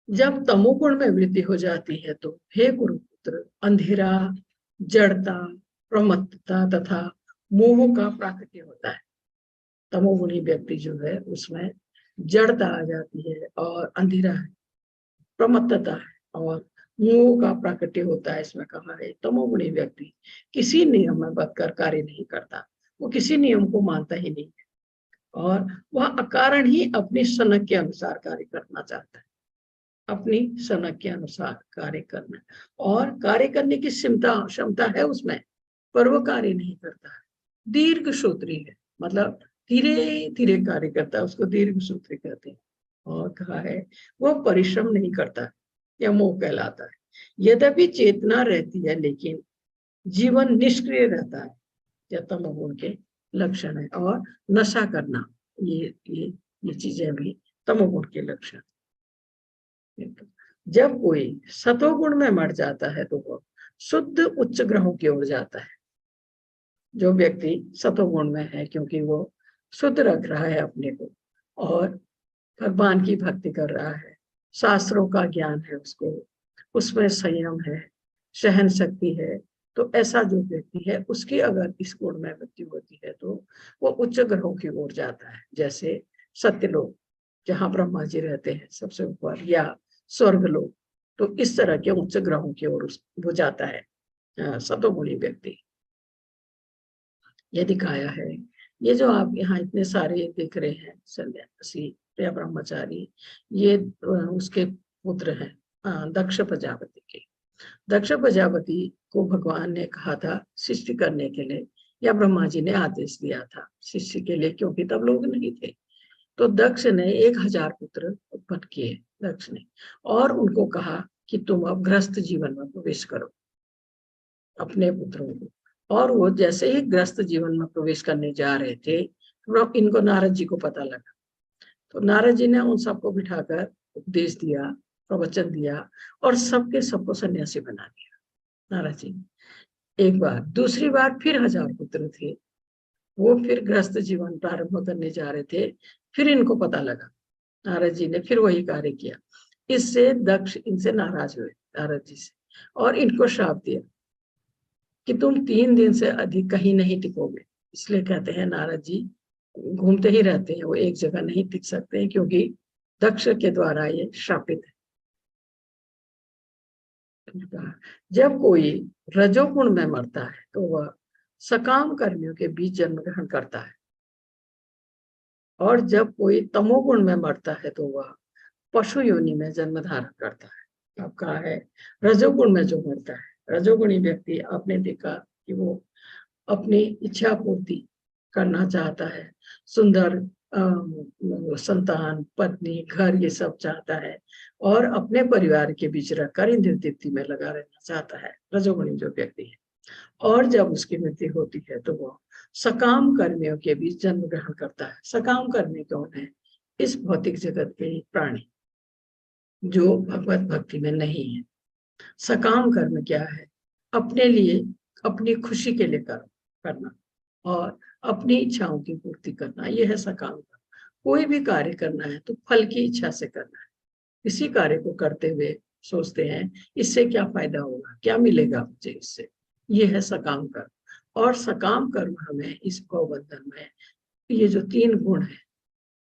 S2: जब तमोगुण में वृद्धि हो जाती है तो हे गुरुपुत्र, अंधेरा, जड़ता, प्रमत्तता तथा मोह का प्राकट्य होता है। तमोगुणी व्यक्ति जो है उसमें जड़ता आ जाती है और अंधेरा है, प्रमत्तता है और मोह का प्राकट्य होता है। इसमें कहा है तमोगुणी व्यक्ति किसी नियम में बदकर कार्य नहीं करता, वो किसी नियम को मानता ही नहीं है और वह अकारण ही अपनी सनक के अनुसार कार्य करना चाहता है, अपनी सनक के अनुसार कार्य करना, और कार्य करने की क्षमता है उसमें, पर वो कार्य नहीं करता है। दीर्घ सूत्री है, मतलब धीरे धीरे कार्य करता है, उसको दीर्घ सूत्री कहते हैं। और कहा है वह परिश्रम नहीं करता, या मोह कहलाता है। यद्यपि चेतना रहती है लेकिन जीवन निष्क्रिय रहता है, यह तमोगुण के लक्षण है। और नशा करना, ये चीजें भी तमोगुण के लक्षण। जब कोई सतोगुण में मर जाता है तो वह शुद्ध उच्च ग्रहों की ओर जाता है। जो व्यक्ति सतोगुण में है, क्योंकि वो शुद्ध रख रहा है अपने को और भगवान की भक्ति कर रहा है, शास्त्रों का ज्ञान है उसको, उसमें संयम है, सहन शक्ति है, तो ऐसा जो व्यक्ति है उसकी अगर इस गुण में मृत्यु होती है तो वो उच्च ग्रहों की ओर जाता है। जैसे सत्यलोक, जहाँ ब्रह्मा जी रहते हैं सबसे ऊपर, या स्वर्ग लोक, तो इस तरह के उच्च ग्रहों की ओर वो जाता है सतोगुणी व्यक्ति। ये दिखाया है। ये जो आप यहाँ इतने सारे देख रहे हैं सन्यासी या ब्रह्मचारी, ये उसके पुत्र हैं दक्ष प्रजापति के। दक्ष प्रजापति को भगवान ने कहा था सृष्टि करने के लिए, या ब्रह्मा जी ने आदेश दिया था सृष्टि के लिए, क्योंकि तब लोग नहीं थे। तो दक्ष ने 1000 पुत्र उत्पन्न किए दक्ष ने, और उनको कहा कि तुम अब गृहस्थ जीवन में प्रवेश करो अपने पुत्रों को। और वो जैसे ही गृहस्थ जीवन में प्रवेश करने जा रहे थे, तो इनको नारद जी को पता लगा। तो नारद जी ने उन सबको बिठाकर उपदेश दिया, प्रवचन दिया, और सबके सबको सन्यासी बना दिया नारद जी। एक बार, दूसरी बार फिर 1000 पुत्र थे, वो फिर गृहस्थ जीवन प्रारंभ करने जा रहे थे, फिर इनको पता लगा, नारद जी ने फिर वही कार्य किया। इससे दक्ष इनसे नाराज हुए नारद जी से, और इनको श्राप दिया कि तुम 3 दिन से अधिक कहीं नहीं टिकोगे। इसलिए कहते हैं नारद जी घूमते ही रहते हैं, वो एक जगह नहीं टिक सकते हैं, क्योंकि दक्ष के द्वारा ये श्रापित है। जब कोई रजोगुण में मरता है तो वह सकाम कर्मियों के बीच जन्म ग्रहण करता है, और जब कोई तमोगुण में मरता है तो वह पशु योनि में जन्म धारण करता है। अब कहा है रजोगुण में जो मरता है, रजोगुणी व्यक्ति, आपने देखा कि वो अपनी इच्छा पूर्ति करना चाहता है, सुंदर संतान, पत्नी, घर, ये सब चाहता है, और अपने परिवार के बीच रहकर इंद्रिय तृप्ति में लगा रहना चाहता है, रजोगुणी जो व्यक्ति है। और जब उसकी मृत्यु होती है तो वह सकाम कर्मियों के बीच जन्म ग्रहण करता है। सकाम कर्मी कौन है? इस भौतिक जगत के प्राणी जो भगवत भक्ति में नहीं है। सकाम कर्म क्या है? अपने लिए, अपनी खुशी के लिए करना और अपनी इच्छाओं की पूर्ति करना, यह है सकाम कर्म। कोई भी कार्य करना है तो फल की इच्छा से करना है। इसी कार्य को करते हुए सोचते हैं इससे क्या फायदा होगा, क्या मिलेगा मुझे इससे, यह है सकाम कर्म। और सकाम कर्म हमें इस भवबंधन में, ये जो 3 गुण है,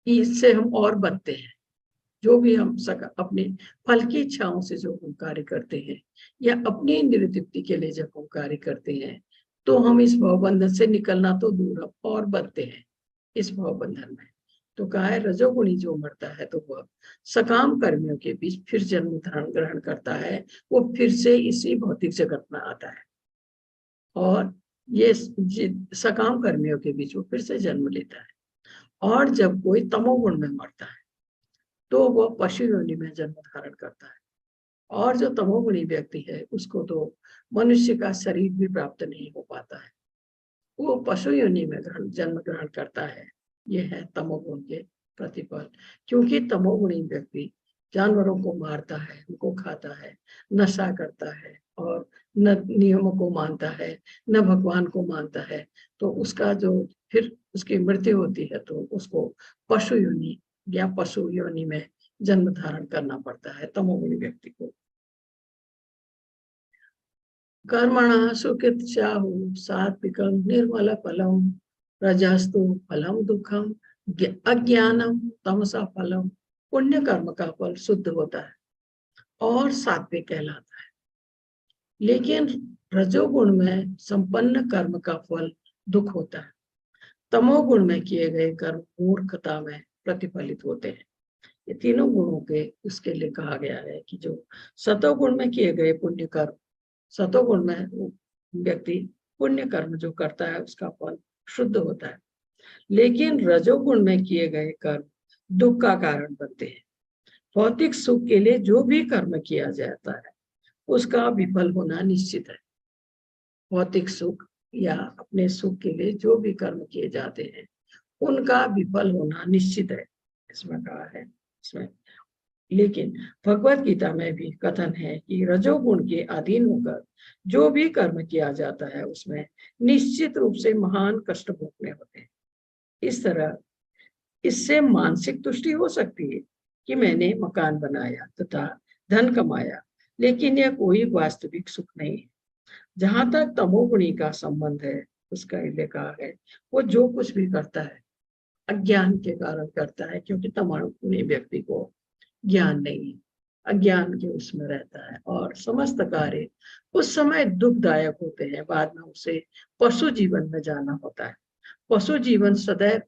S2: इससे हम और बचते हैं। जो भी हम अपने फल की इच्छाओं से जो हम कार्य करते हैं, या अपनी इंद्रिय तृप्ति के लिए जब हम कार्य करते हैं, तो हम इस भवबंधन से निकलना तो दूर, और बचते हैं इस भवबंधन में। तो कहा है रजोगुणी जो मरता है तो वह सकाम कर्मियों के बीच फिर जन्म धारण ग्रहण करता है, वो फिर से इसी भौतिक जगत में आता है और ये सकाम कर्मियों के बीच वो फिर से जन्म लेता है। और जब कोई तमोगुण में मरता है तो वह पशु योनि में जन्म धारण करता है। और जो तमोगुणी व्यक्ति है उसको तो मनुष्य का शरीर भी प्राप्त नहीं हो पाता है, वो पशु योनि में जन्म ग्रहण करता है। ये है तमोगुण के प्रतिफल। क्योंकि तमोगुणी व्यक्ति जानवरों को मारता है, उनको खाता है, नशा करता है और न नियमों को मानता है, न भगवान को मानता है, तो उसका जो फिर उसकी मृत्यु होती है तो उसको पशु योनि या पशु योनि में जन्म धारण करना पड़ता है तमोगुणी व्यक्ति को। कर्मणः सुकृत्स्याहु सात्विकं निर्मल फलम रजस्तु फलम दुखम अज्ञानम तमसा फलम। पुण्य कर्म का फल शुद्ध होता है और सात्विक कहलाता है, लेकिन रजोगुण में संपन्न कर्म का फल दुख होता है। तमोगुण में किए गए कर्म मूर्खता में प्रतिफलित होते हैं। ये तीनों गुणों के उसके लिए कहा गया है कि जो सतोगुण में किए गए पुण्य कर्म, सतोगुण में व्यक्ति पुण्य कर्म जो करता है उसका फल शुद्ध होता है, लेकिन रजोगुण में किए गए कर्म दुख का कारण बनते हैं। भौतिक सुख के लिए जो भी कर्म किया जाता है उसका विफल होना निश्चित है। भौतिक सुख या अपने सुख के लिए जो भी कर्म किए जाते हैं उनका विफल होना निश्चित है, इसमें कहा है इसमें। लेकिन भगवत गीता में भी कथन है कि रजोगुण के अधीन होकर जो भी कर्म किया जाता है उसमें निश्चित रूप से महान कष्ट भोगने होते हैं। इस तरह इससे मानसिक तुष्टि हो सकती है कि मैंने मकान बनाया तथा धन कमाया, लेकिन यह कोई वास्तविक सुख नहीं है। जहां तक तमोगुणी का संबंध है उसका ये कहा है वो जो कुछ भी करता है अज्ञान के कारण करता है, क्योंकि तमोगुणी व्यक्ति को ज्ञान नहीं है, अज्ञान के उसमें रहता है और समस्त कार्य उस समय दुखदायक होते हैं। बाद में उसे पशु जीवन में जाना होता है। पशु जीवन सदैव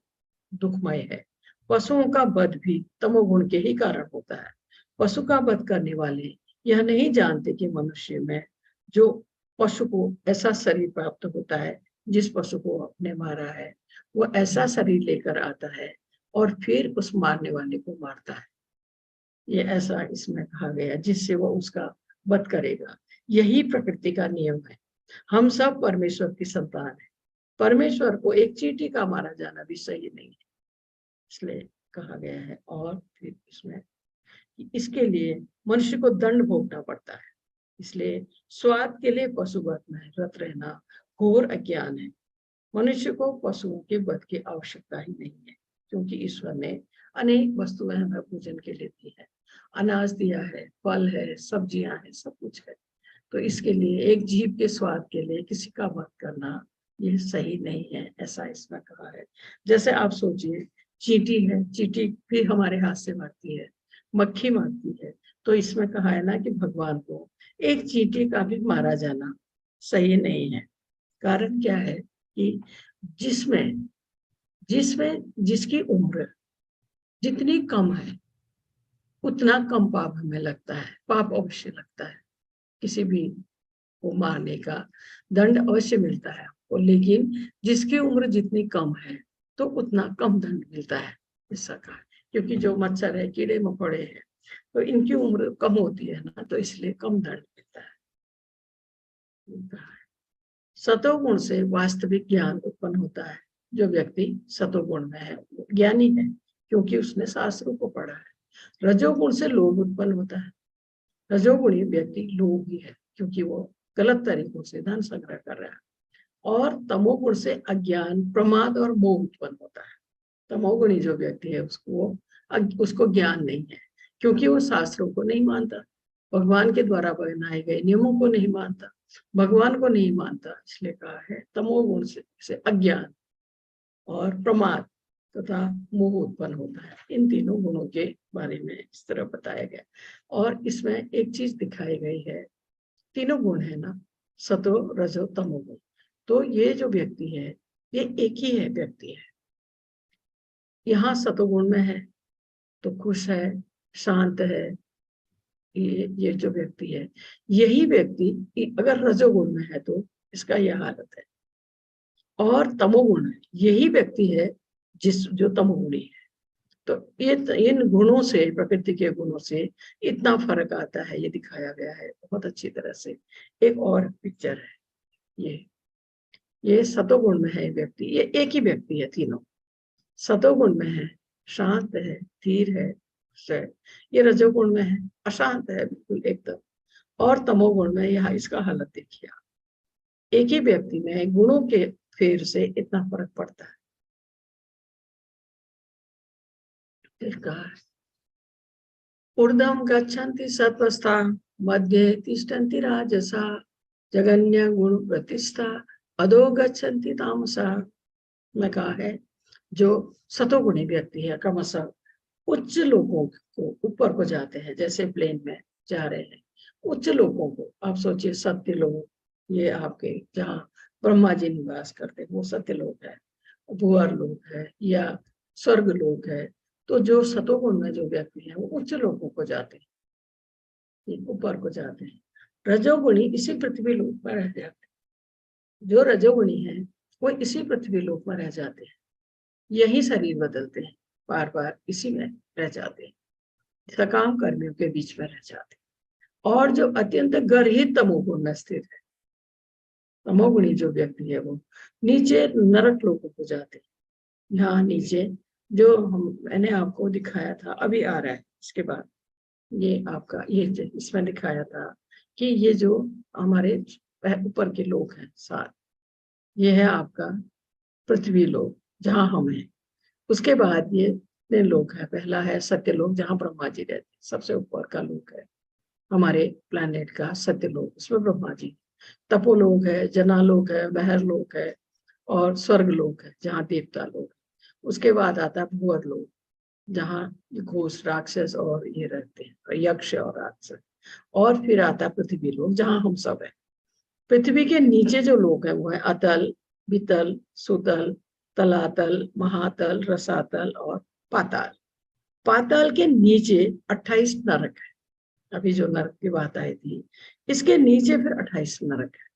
S2: दुखमय है। पशुओं का वध भी तमोगुण के ही कारण होता है। पशु का वध करने वाले यह नहीं जानते कि मनुष्य में जो पशु को ऐसा शरीर प्राप्त होता है, जिस पशु को आपने मारा है वो ऐसा शरीर लेकर आता है और फिर उस मारने वाले को मारता है। ये ऐसा इसमें कहा गया जिससे वो उसका वध करेगा। यही प्रकृति का नियम है। हम सब परमेश्वर की संतान है। परमेश्वर को एक चींटी का मारा जाना भी सही नहीं है, इसलिए कहा गया है। और फिर इसमें इसके लिए मनुष्य को दंड भोगना पड़ता है। इसलिए स्वाद के लिए पशुवध में रत रहना घोर अज्ञान है। मनुष्य को पशुओं के वध की आवश्यकता ही नहीं है, क्योंकि ईश्वर ने अनेक वस्तुएं हमें पूजन के लिए दी है। अनाज दिया है, फल है, सब्जियां हैं, सब कुछ है। तो इसके लिए एक जीव के स्वाद के लिए किसी का वध करना ये सही नहीं है, ऐसा इसमें कहा है। जैसे आप सोचिए चींटी है, चींटी भी हमारे हाथ से मरती है, मक्खी मरती है, तो इसमें कहा है ना कि भगवान को एक चींटी का भी मारा जाना सही नहीं है। कारण क्या है कि जिसमें जिसमें जिसकी उम्र जितनी कम है उतना कम पाप हमें लगता है, पाप अवश्य लगता है। किसी भी को मारने का दंड अवश्य मिलता है आपको, लेकिन जिसकी उम्र जितनी कम है तो उतना कम दंड मिलता है, ऐसा कहा। क्योंकि जो मच्छर है, कीड़े मकोड़े हैं, तो इनकी उम्र कम होती है ना, तो इसलिए कम दंड मिलता है। सतोगुण से वास्तविक ज्ञान उत्पन्न होता है। जो व्यक्ति सतोगुण में है वो ज्ञानी है, क्योंकि उसने शास्त्रों को पढ़ा है। रजोगुण से लोभ उत्पन्न होता है। रजोगुणी व्यक्ति लोभी है, क्योंकि वो गलत तरीकों से धन संग्रह कर रहा है। और तमोगुण से अज्ञान, प्रमाद और मोह उत्पन्न होता है। तमोगुणी जो व्यक्ति है उसको ज्ञान नहीं है, क्योंकि वो शास्त्रों को नहीं मानता, भगवान के द्वारा बनाए गए नियमों को नहीं मानता, भगवान को नहीं मानता। इसलिए कहा है तमोगुण से अज्ञान और प्रमाद तथा मोह उत्पन्न होता है। इन तीनों गुणों के बारे में इस तरह बताया गया। और इसमें एक चीज दिखाई गई है, तीनों गुण है ना, सतो रजो तमोगुण। तो ये जो व्यक्ति है ये एक ही है व्यक्ति है। यहाँ सतोगुण में है तो खुश है, शांत है, ये जो व्यक्ति है, यही व्यक्ति अगर रजोगुण में है तो इसका यह हालत है। और तमोगुण है, यही व्यक्ति है जो तमोगुणी है। तो ये इन गुणों से, प्रकृति के गुणों से इतना फर्क आता है, ये दिखाया गया है बहुत अच्छी तरह से। एक और पिक्चर है, ये सतोगुण में है व्यक्ति, ये एक ही व्यक्ति है तीनों। सतोगुण में है, शांत है, धीर है, खुश है। ये रजोगुण में है, अशांत है बिल्कुल एकदम। और तमोगुण में यहाँ इसका हालत देखिए आप। एक ही व्यक्ति में गुणों के फेर से इतना फर्क पड़ता है। ऊर्ध्वं गच्छन्ति सत्वस्था, मध्ये तिष्ठन्ति राजसा, जगन्य गुण प्रतिष्ठा, अधो गच्छन्ति तामसा। में कहा है जो सतोगुणी व्यक्ति है क्रमशः उच्च लोगों को ऊपर को जाते हैं, जैसे प्लेन में जा रहे हैं। उच्च लोगों को आप सोचिए, सत्य लोग, ये आपके जहाँ ब्रह्मा जी निवास करते हैं वो सत्य लोग है, भूअर लोग है या स्वर्ग लोग है। तो जो सतोगुण में जो व्यक्ति है वो उच्च लोगों को जाते हैं, ऊपर को जाते हैं। रजोगुणी इसी पृथ्वी लोक पर रह जाते हैं। जो रजोगुणी है वो इसी पृथ्वी लोक में रह जाते हैं, यही शरीर बदलते हैं, बार बार इसी में रह जाते हैं, सकाम कर्मियों के बीच में रह जाते हैं। और जो अत्यंत गर्हित तमोगुण में स्थित है, तमोगुणी जो व्यक्ति है वो नीचे नरक लोगों को जाते हैं। यहाँ नीचे जो मैंने आपको दिखाया था, अभी आ रहा है इसके बाद, ये आपका ये इसमें दिखाया था कि ये जो हमारे ऊपर के लोग हैं सात, ये है आपका पृथ्वी लोक जहाँ हम हैं। उसके बाद ये तीन लोग हैं। पहला है सत्यलोक जहाँ ब्रह्मा जी रहते हैं, सबसे ऊपर का लोक है हमारे प्लैनेट का सत्यलोक, उसमें ब्रह्मा जी। तपोलोक है, जनालोक है, बहरलोक है और स्वर्गलोक है जहाँ देवता लोग। उसके बाद आता है भूअर लोक जहाँ घोष राक्षस और ये रहते हैं, यक्ष और राक्षस। और फिर आता है पृथ्वी लोक जहाँ हम सब हैं। पृथ्वी के नीचे जो लोग हैं वो है अतल, वितल, सुतल, तलातल, महातल, रसातल और पाताल। पाताल के नीचे 28 नरक है। अभी जो नरक की बात आई थी, इसके नीचे फिर 28 नरक है।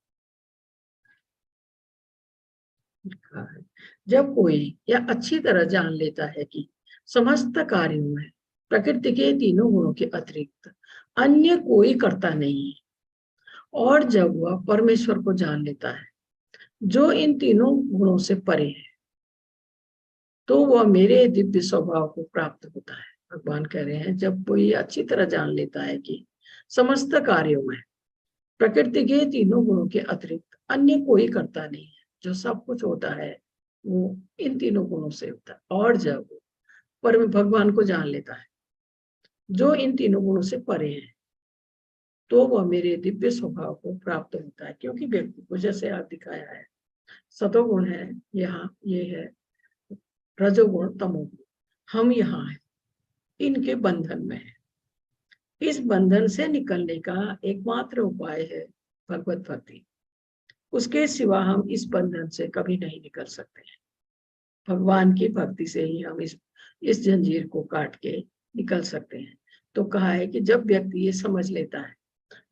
S2: जब कोई या अच्छी तरह जान लेता है कि समस्त कार्यों में प्रकृति के तीनों गुणों के अतिरिक्त अन्य कोई करता नहीं है, और जब वह परमेश्वर को जान लेता है जो इन तीनों गुणों से परे है, तो वह मेरे दिव्य स्वभाव को प्राप्त होता है। भगवान कह रहे हैं जब कोई अच्छी तरह जान लेता है कि समस्त कार्यों में प्रकृति के तीनों गुणों के अतिरिक्त अन्य कोई करता नहीं है, जो सब कुछ होता है वो इन तीनों गुणों से होता है। और जब परम भगवान को जान लेता है जो इन तीनों गुणों से परे है, तो वह मेरे दिव्य स्वभाव को प्राप्त होता है। क्योंकि व्यक्ति को जैसे आप दिखाया है, सतोगुण है यहाँ, ये है रजोगुण, तमोगुण, हम यहाँ हैं, इनके बंधन में है। इस बंधन से निकलने का एकमात्र उपाय है भगवत भक्ति। उसके सिवा हम इस बंधन से कभी नहीं निकल सकते हैं। भगवान की भक्ति से ही हम इस जंजीर को काट के निकल सकते हैं। तो कहा है कि जब व्यक्ति ये समझ लेता है,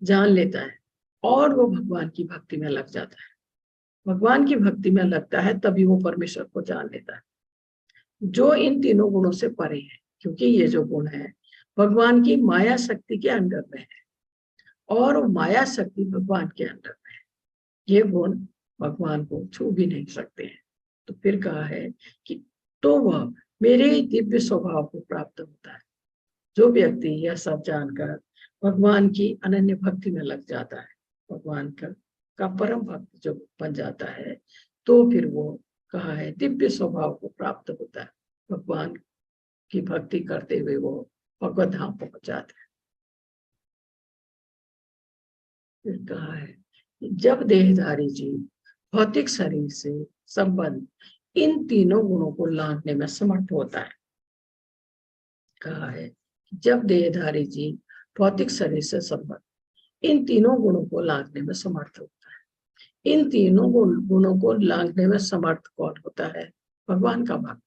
S2: जान लेता है, और वो भगवान की भक्ति में लग जाता है, भगवान की भक्ति में लगता है, तभी वो परमेश्वर को जान लेता है जो इन तीनों गुणों से परे है। क्योंकि ये जो गुण है भगवान की माया शक्ति के अंडर में है, और माया शक्ति भगवान के अंडर में है। ये गुण भगवान को छू भी नहीं सकते हैं। तो फिर कहा है कि तो वह मेरे दिव्य स्वभाव को प्राप्त होता है। जो व्यक्ति यह सब जानकर भगवान की अनन्य भक्ति में लग जाता है, भगवान का परम भक्त जो बन जाता है, तो फिर वो कहा है दिव्य स्वभाव को प्राप्त होता है। भगवान की भक्ति करते हुए वो भगवत धाम पहुंच जाता है। फिर कहा है जब देहधारी जीव भौतिक शरीर से संबंध इन तीनों गुणों को लांघने में समर्थ होता है। कहा है जब देहधारी जीव भौतिक शरीर से संबंध इन तीनों गुणों को लांघने में समर्थ होता है। इन तीनों गुणों को लांघने में समर्थ कौन होता है? भगवान का भक्त।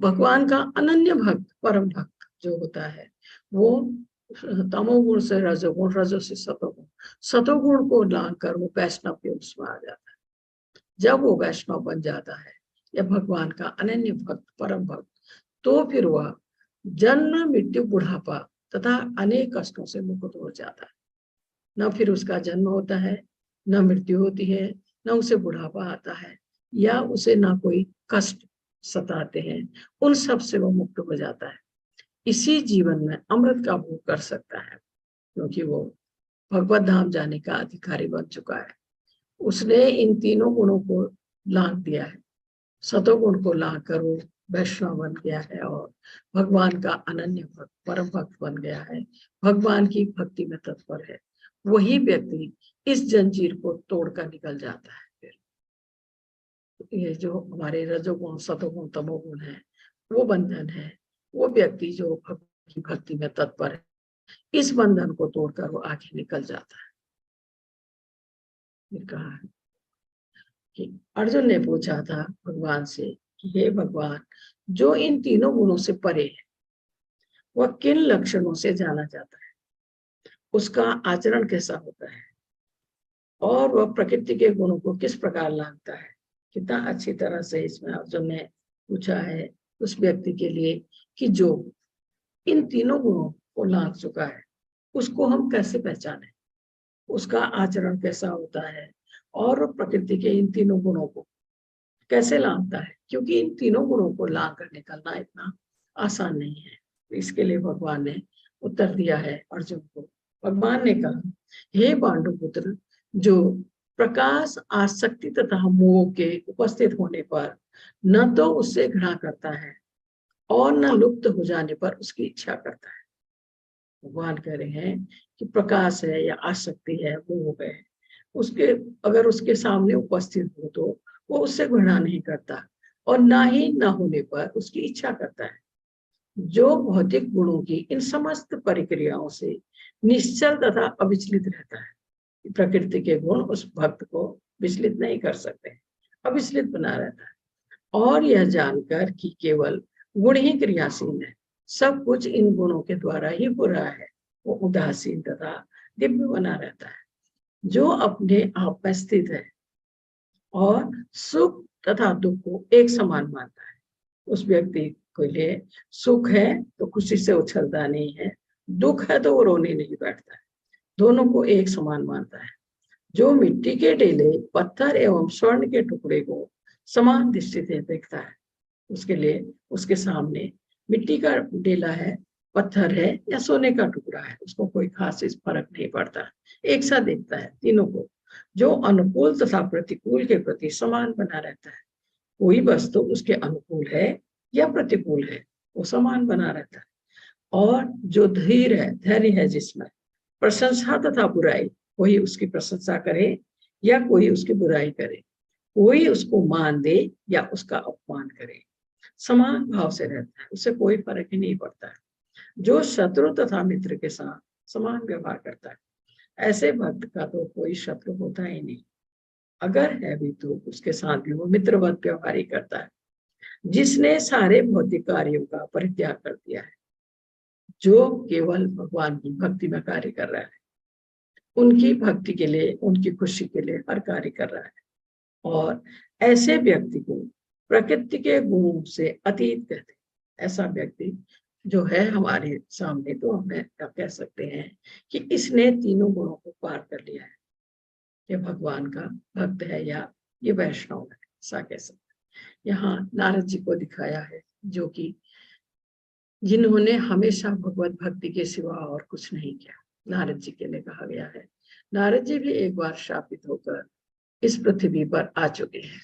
S2: भगवान का अनन्य भक्त, परम भक्त जो होता है वो तमोगुण से रजोगुण, रजो से सतोगुण, सतोगुण को लाकर वो वैष्णव के उसमें आ जाता है। जब वो वैष्णव बन जाता है या भगवान का अनन्य भक्त, परम भक्त, तो फिर वह जन्म मृत्यु बुढ़ापा तथा अनेक कष्टों से मुक्त हो जाता है। न फिर उसका जन्म होता है, न मृत्यु होती है, न उसे बुढ़ापा आता है, या उसे ना कोई कष्ट सताते हैं, उन सब से वो मुक्त हो जाता है। इसी जीवन में अमृत का भोग कर सकता है, क्योंकि वो भगवत धाम जाने का अधिकारी बन चुका है। उसने इन तीनों गुणों को लांघ दिया है। सतोगुण को लाकर वो वैष्णव बन गया है और भगवान का अनन्य भक्त, परम भक्त बन गया है, भगवान की भक्ति में तत्पर है। वही व्यक्ति इस जंजीर को तोड़कर निकल जाता है। फिर ये जो हमारे रजोगुण, सतोगुण, तमोगुण है, वो बंधन है। वो व्यक्ति जो भक्ति में तत्पर है, इस बंधन को तोड़कर वो आगे निकल जाता है। फिर कहा है कि अर्जुन ने पूछा था भगवान से कि हे भगवान, जो इन तीनों गुणों से परे है, वह किन लक्षणों से जाना जाता है, उसका आचरण कैसा होता है, और वह प्रकृति के गुणों को किस प्रकार लांघता है। कितना अच्छी तरह से इसमें अर्जुन ने पूछा है उस व्यक्ति के लिए कि जो इन तीनों गुणों को लांघ चुका है, उसको हम कैसे पहचाने, उसका आचरण कैसा होता है, और प्रकृति के इन तीनों गुणों को कैसे लांघता है, क्योंकि इन तीनों गुणों को लांघ कर निकलना इतना आसान नहीं है। इसके लिए भगवान ने उत्तर दिया है अर्जुन को। भगवान ने कहा, हे पांडुपुत्र, जो प्रकाश, आसक्ति तथा मोह के उपस्थित होने पर न तो उससे घृणा करता है और न लुप्त हो जाने पर उसकी इच्छा करता है। भगवान कह रहे हैं कि प्रकाश है या आसक्ति है, मोह है, उसके अगर उसके सामने उपस्थित हो तो वो उससे घृणा नहीं करता, और ना ही न होने पर उसकी इच्छा करता है। जो भौतिक गुणों की इन समस्त प्रक्रियाओं से निश्चल तथा अविचलित रहता है, प्रकृति के गुण उस भक्त को विचलित नहीं कर सकते, अविचलित बना रहता है। और यह जानकर कि केवल गुण ही क्रियाशील है, सब कुछ इन गुणों के द्वारा ही हो रहा है, वो उदासीन तथा दिव्य बना रहता है। जो अपने आप में स्थित है और सुख तथा दुख को एक समान मानता है, उस व्यक्ति के लिए सुख है तो खुशी से उछलता नहीं है, दुख है तो वो रोने नहीं बैठता है, दोनों को एक समान मानता है। जो मिट्टी के डेले, पत्थर एवं स्वर्ण के टुकड़े को समान दृष्टि से देखता है, उसके लिए उसके सामने मिट्टी का डेला है, पत्थर है या सोने का टुकड़ा है, उसको कोई खास इस फर्क नहीं पड़ता, एक साथ देखता है तीनों को। जो अनुकूल तथा प्रतिकूल के प्रति समान बना रहता है, कोई वस्तु उसके अनुकूल है या प्रतिकूल है, वो समान बना रहता है। और जो धीर है, धैर्य है, जिसमें प्रशंसा तथा बुराई, कोई उसकी प्रशंसा करे या कोई उसकी बुराई करे, कोई उसको मान दे या उसका अपमान करे, समान भाव से रहता है, उससे कोई फर्क ही नहीं पड़ता है। जो शत्रु तथा मित्र के साथ समान व्यवहार करता है, ऐसे भक्त का तो कोई शत्रु होता ही नहीं, अगर है भी तो उसके साथ भी वो मित्रवत व्यवहार ही करता है। जिसने सारे भौतिक कार्यों का परित्याग कर दिया है, जो केवल भगवान की भक्ति में कार्य कर रहा है, उनकी भक्ति के लिए, उनकी खुशी के लिए हर कार्य कर रहा है। और ऐसे व्यक्ति को प्रकृति के गुणों से अतीत कहते हैं। ऐसा व्यक्ति जो है हमारे सामने, तो हमें कह सकते हैं कि इसने तीनों गुणों को पार कर लिया है, ये भगवान का भक्त है या ये वैष्णव है, ऐसा कह सकते हैं। यहाँ नारद जी को दिखाया है, जो कि जिन्होंने हमेशा भगवत भक्ति के सिवा और कुछ नहीं किया, नारद जी के लिए कहा गया है। नारद जी भी एक बार शापित होकर इस पृथ्वी पर आ चुके हैं।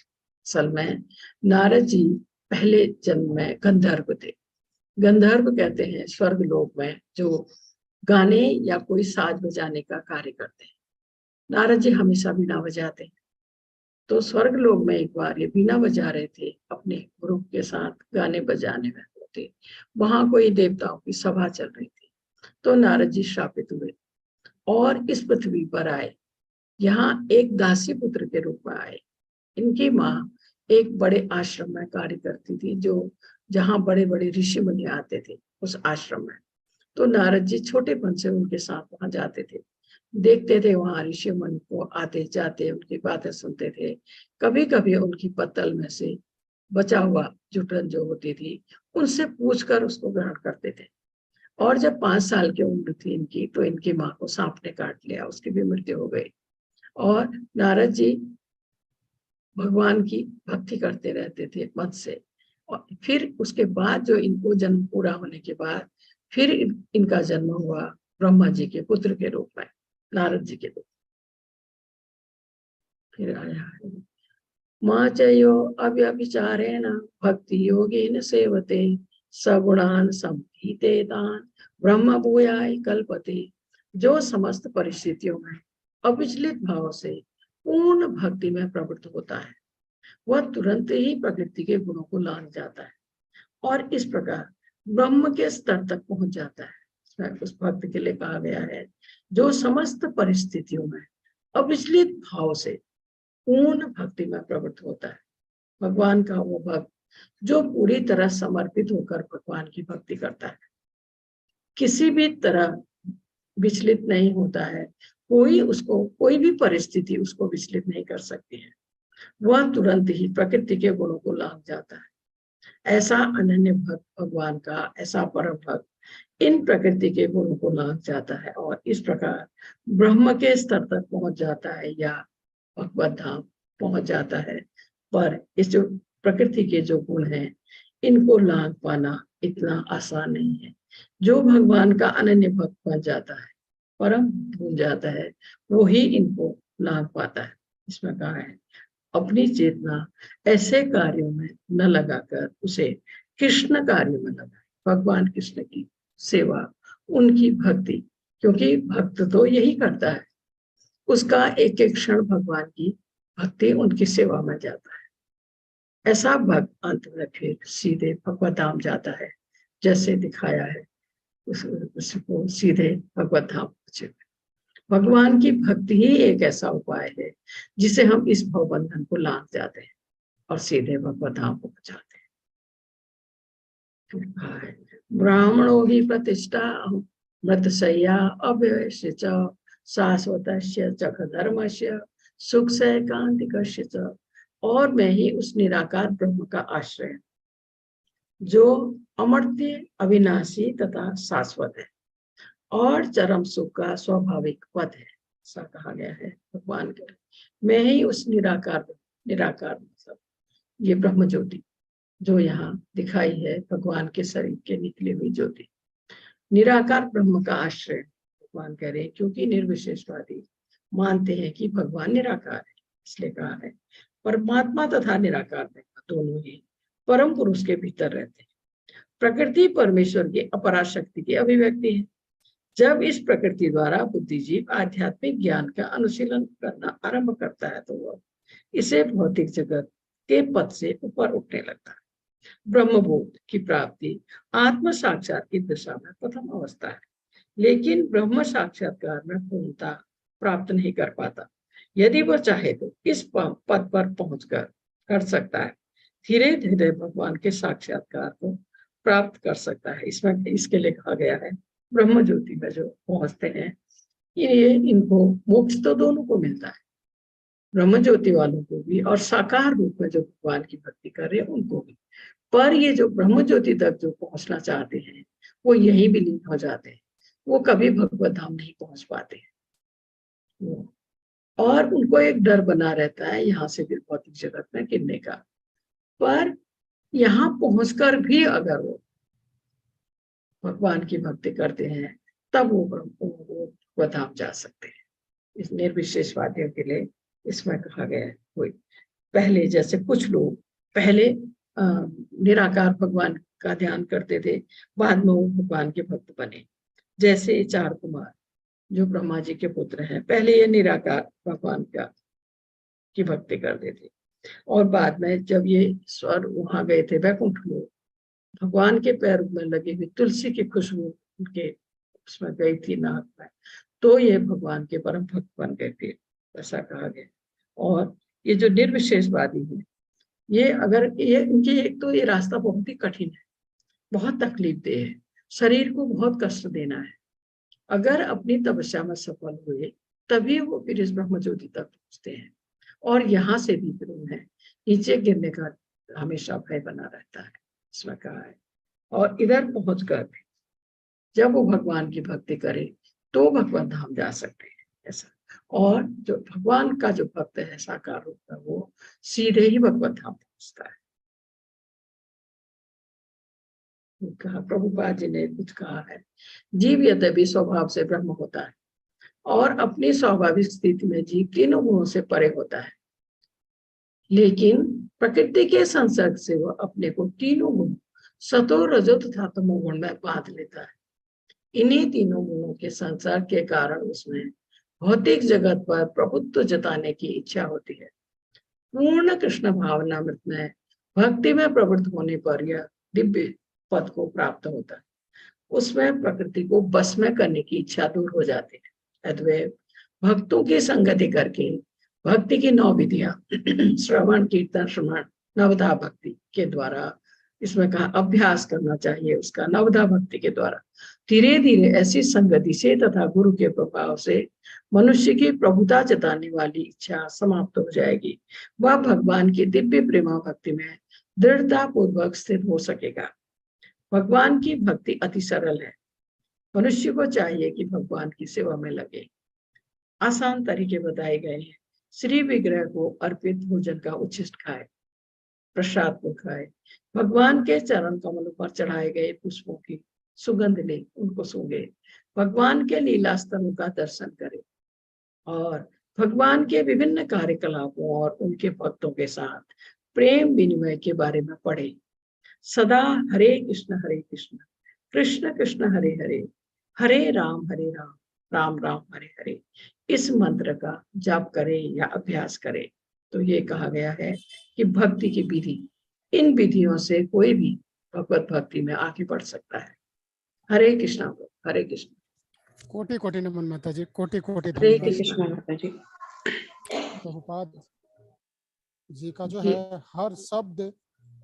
S2: असल में नारद जी पहले जन्म में गंधर्व थे। गंधर्व कहते हैं स्वर्ग लोक में जो गाने या कोई साज बजाने का कार्य करते हैं। नारद जी हमेशा बीना बजाते हैं, तो स्वर्ग लोक में एक बार ये बीना बजा रहे थे अपने ग्रुप के साथ, गाने बजाने में होते, वहां कोई देवताओं की सभा चल रही थी, तो नारद जी श्रापित हुए और इस पृथ्वी पर आए। यहाँ एक दासी पुत्र के रूप में आए। इनकी माँ एक बड़े आश्रम में कार्य करती थी, जो जहाँ बड़े बड़े ऋषि मुनि आते थे उस आश्रम में। तो नारद जी छोटेपन से उनके साथ वहां जाते थे, देखते थे वहां ऋषि मुनि को आते जाते, उनकी बातें सुनते थे। कभी कभी उनकी पत्तल में से बचा हुआ जुटन जो होती थी उनसे पूछकर उसको ग्रहण करते थे। और जब 5 साल की उम्र थी इनकी, तो इनकी माँ को सांप ने काट लिया, उसकी भी मृत्यु हो गई। और नारद जी भगवान की भक्ति करते रहते थे मन से। और फिर उसके बाद जो इनको जन्म पूरा होने के बाद फिर इनका जन्म हुआ ब्रह्मा जी के पुत्र के रूप में, नारद जी के रूप। फिर आया है माँ चयो अव्यभिचारेण भक्ति योगेन सेवते सगुणान संपीते तान ब्रह्म भूयाय कल्पते। जो समस्त परिस्थितियों में अविचलित भाव से पूर्ण भक्ति में प्रवृत्त होता है, वह तुरंत ही प्रकृति के गुणों को लांघ जाता है और इस प्रकार ब्रह्म के स्तर तक पहुंच जाता है। इसमें उस भक्त के लिए कहा गया है जो समस्त परिस्थितियों में अविचलित भाव से पूर्ण भक्ति में प्रवृत्त होता है। भगवान का वो भक्त जो पूरी तरह समर्पित होकर भगवान की भक्ति करता है, किसी भी तरह विचलित नहीं होता है। कोई भी परिस्थिति उसको विचलित नहीं कर सकती है। वह तुरंत ही प्रकृति के गुणों को लांघ जाता है। ऐसा अनन्य भक्त भगवान का, ऐसा परम भक्त इन प्रकृति के गुणों को लांघ जाता है और इस प्रकार ब्रह्म के स्तर तक पहुंच जाता है या भगवत धाम पहुंच जाता है। पर इस जो प्रकृति के जो गुण हैं इनको लांघ पाना इतना आसान नहीं है। जो भगवान का अनन्य भक्त बन जाता है, परम भूल जाता है, वो ही इनको लांघ पाता है। इसमें कहा है अपनी चेतना ऐसे कार्यों में न लगाकर उसे कृष्ण कार्य में लगाए। भगवान कृष्ण की सेवा, उनकी भक्ति, क्योंकि भक्त तो यही करता है, उसका एक एक क्षण भगवान की भक्ति उनकी सेवा में जाता है। ऐसा भक्त अंत में फिर सीधे भगवत धाम जाता है, जैसे दिखाया है उसको सीधे भगवत धाम पहुंचे। भगवान की भक्ति ही एक ऐसा उपाय है जिसे हम इस भवबंधन को लांघ जाते हैं और सीधे भगवत धाम को पहुंचाते हैं। ब्राह्मणो ही प्रतिष्ठा मृतशय्या अव्ययस्य च शाश्वतस्य च धर्मस्य सुख से एकांतिकस्य च। और मैं ही उस निराकार ब्रह्म का आश्रय जो अमर्त्य, अविनाशी तथा शाश्वत है और चरम सुख का स्वाभाविक पद है। ऐसा कहा गया है भगवान के। मैं ही उस निराकार मतलब ये ब्रह्म ज्योति जो यहाँ दिखाई है, भगवान के शरीर के निकली हुई ज्योति, निराकार ब्रह्म का आश्रय भगवान कह रहे हैं। क्योंकि निर्विशेषवादी मानते हैं कि भगवान निराकार है, इसलिए कहा है परमात्मा तथा निराकार ब्रह्म दोनों ही परम पुरुष के भीतर रहते हैं। प्रकृति परमेश्वर की अपरा शक्ति की अभिव्यक्ति है। जब इस प्रकृति द्वारा बुद्धिजीव आध्यात्मिक ज्ञान का अनुशीलन करना आरंभ करता है तो वह इसे भौतिक जगत के पद से ऊपर उठने लगता है। ब्रह्मबोध की प्राप्ति आत्म साक्षात की दिशा में प्रथम अवस्था है, लेकिन ब्रह्म साक्षात्कार में पूर्णता प्राप्त नहीं कर पाता। यदि वह चाहे तो इस पद पर पहुंचकर कर सकता है, धीरे धीरे भगवान के साक्षात्कार को प्राप्त कर सकता है। इसमें इसके लिए कहा गया है ब्रह्म ज्योति में जो पहुंचते हैं ये इनको मोक्ष तो दोनों को मिलता है, ब्रह्म ज्योति वालों को भी और साकार रूप में जो भगवान की भक्ति कर रहे हैं उनको भी। पर ये जो ब्रह्म ज्योति तक जो पहुंचना चाहते हैं वो यही विलीन हो जाते हैं, वो कभी भगवत धाम नहीं पहुंच पाते हैं। और उनको एक डर बना रहता है यहाँ से फिर भौतिक जगत में गिरने का। पर यहाँ पहुंचकर भी अगर वो भगवान की भक्ति करते हैं तब वो भगवत धाम जा सकते हैं। इस निर्विशेषवादियों के लिए इसमें कहा गया है कोई पहले जैसे कुछ लोग पहले निराकार भगवान का ध्यान करते थे, बाद में वो भगवान के भक्त बने। जैसे 4 कुमार जो ब्रह्मा जी के पुत्र हैं, पहले ये निराकार भगवान का की भक्ति करते थे और बाद में जब ये स्वर वहां गए थे वैकुंठ लोक, भगवान के पैर में लगी हुई तुलसी की खुशबू उनके उसमें गई थी नाक में, तो ये भगवान के परम भक्त बन गए थे, ऐसा कहा गया। और ये जो निर्विशेषवादी है ये अगर ये इनकी एक तो ये रास्ता बहुत ही कठिन है, बहुत तकलीफ देह है, शरीर को बहुत कष्ट देना है। अगर अपनी तपस्या में सफल हुए तभी वो फिर इस ब्रह्म ज्योति तक पहुंचते हैं, और यहाँ से भी फिर उन्हें नीचे गिरने का हमेशा भय बना रहता है, इसमें कहा है। और इधर पहुंच कर भी जब वो भगवान की भक्ति करे तो भगवान धाम जा सकते हैं, ऐसा। और जो भगवान का जो भक्त है साकार रूप का, वो सीधे ही भगवत धाम पहुंचता है। कहा प्रभुपाद जी ने कुछ कहा है, जीव यद्यपि स्वभाव से ब्रह्म होता है और अपनी स्वाभाविक स्थिति में जीव तीनों गुणों से परे होता है, लेकिन प्रकृति के संसर्ग से वह अपने को तीनों गुण सतो रजो तथा तमोगुण में बांध लेता है। इन्हीं तीनों गुणों के संसर्ग के कारण उसमें भौतिक जगत पर प्रभुत्व जताने की इच्छा होती है। पूर्ण कृष्ण भावनामृत में भक्ति में प्रवृत्त होने पर यह दिव्य पद को प्राप्त होता है। उसमें प्रकृति को बस में करने की इच्छा दूर हो जाती है। अद्वैत भक्तों की संगति करके भक्ति की 9 विधियां श्रवण कीर्तन श्रवण नवधा भक्ति के द्वारा, इसमें कहा अभ्यास करना चाहिए उसका नवधा भक्ति के द्वारा। धीरे धीरे ऐसी संगति से तथा गुरु के प्रभाव से मनुष्य की प्रभुता जताने वाली इच्छा समाप्त हो जाएगी। वह भगवान की दिव्य प्रेमा भक्ति में दृढ़ता पूर्वक स्थित हो सकेगा। भगवान की भक्ति अति सरल है। मनुष्य को चाहिए कि भगवान की सेवा में लगे। आसान तरीके बताए गए हैं। श्री विग्रह को अर्पित भोजन का उच्छिष्ट खाए, प्रसाद को खाए, भगवान के चरण कमलों पर चढ़ाए गए पुष्पों की सुगंध ले, उनको सूंघे, भगवान के लीला स्थलों का दर्शन करे और भगवान के विभिन्न कार्यकलापों और उनके भक्तों के साथ प्रेम विनिमय के बारे में पढ़े। सदा हरे कृष्ण कृष्ण कृष्ण हरे हरे, हरे राम राम राम हरे हरे, इस मंत्र का जाप करे या अभ्यास करे। तो ये कहा गया है कि भक्ति की विधि, इन विधियों से कोई भी भगवत भक्ति में आगे बढ़ सकता है। हरे कृष्णा, हरे कृष्ण।
S1: कोटि कोटि नमन माता जी, कोटि कोटि
S2: हरे
S1: धन्यवाद।
S2: कृष्णा माता जी।
S1: प्रभुपाद जी का जो है हर शब्द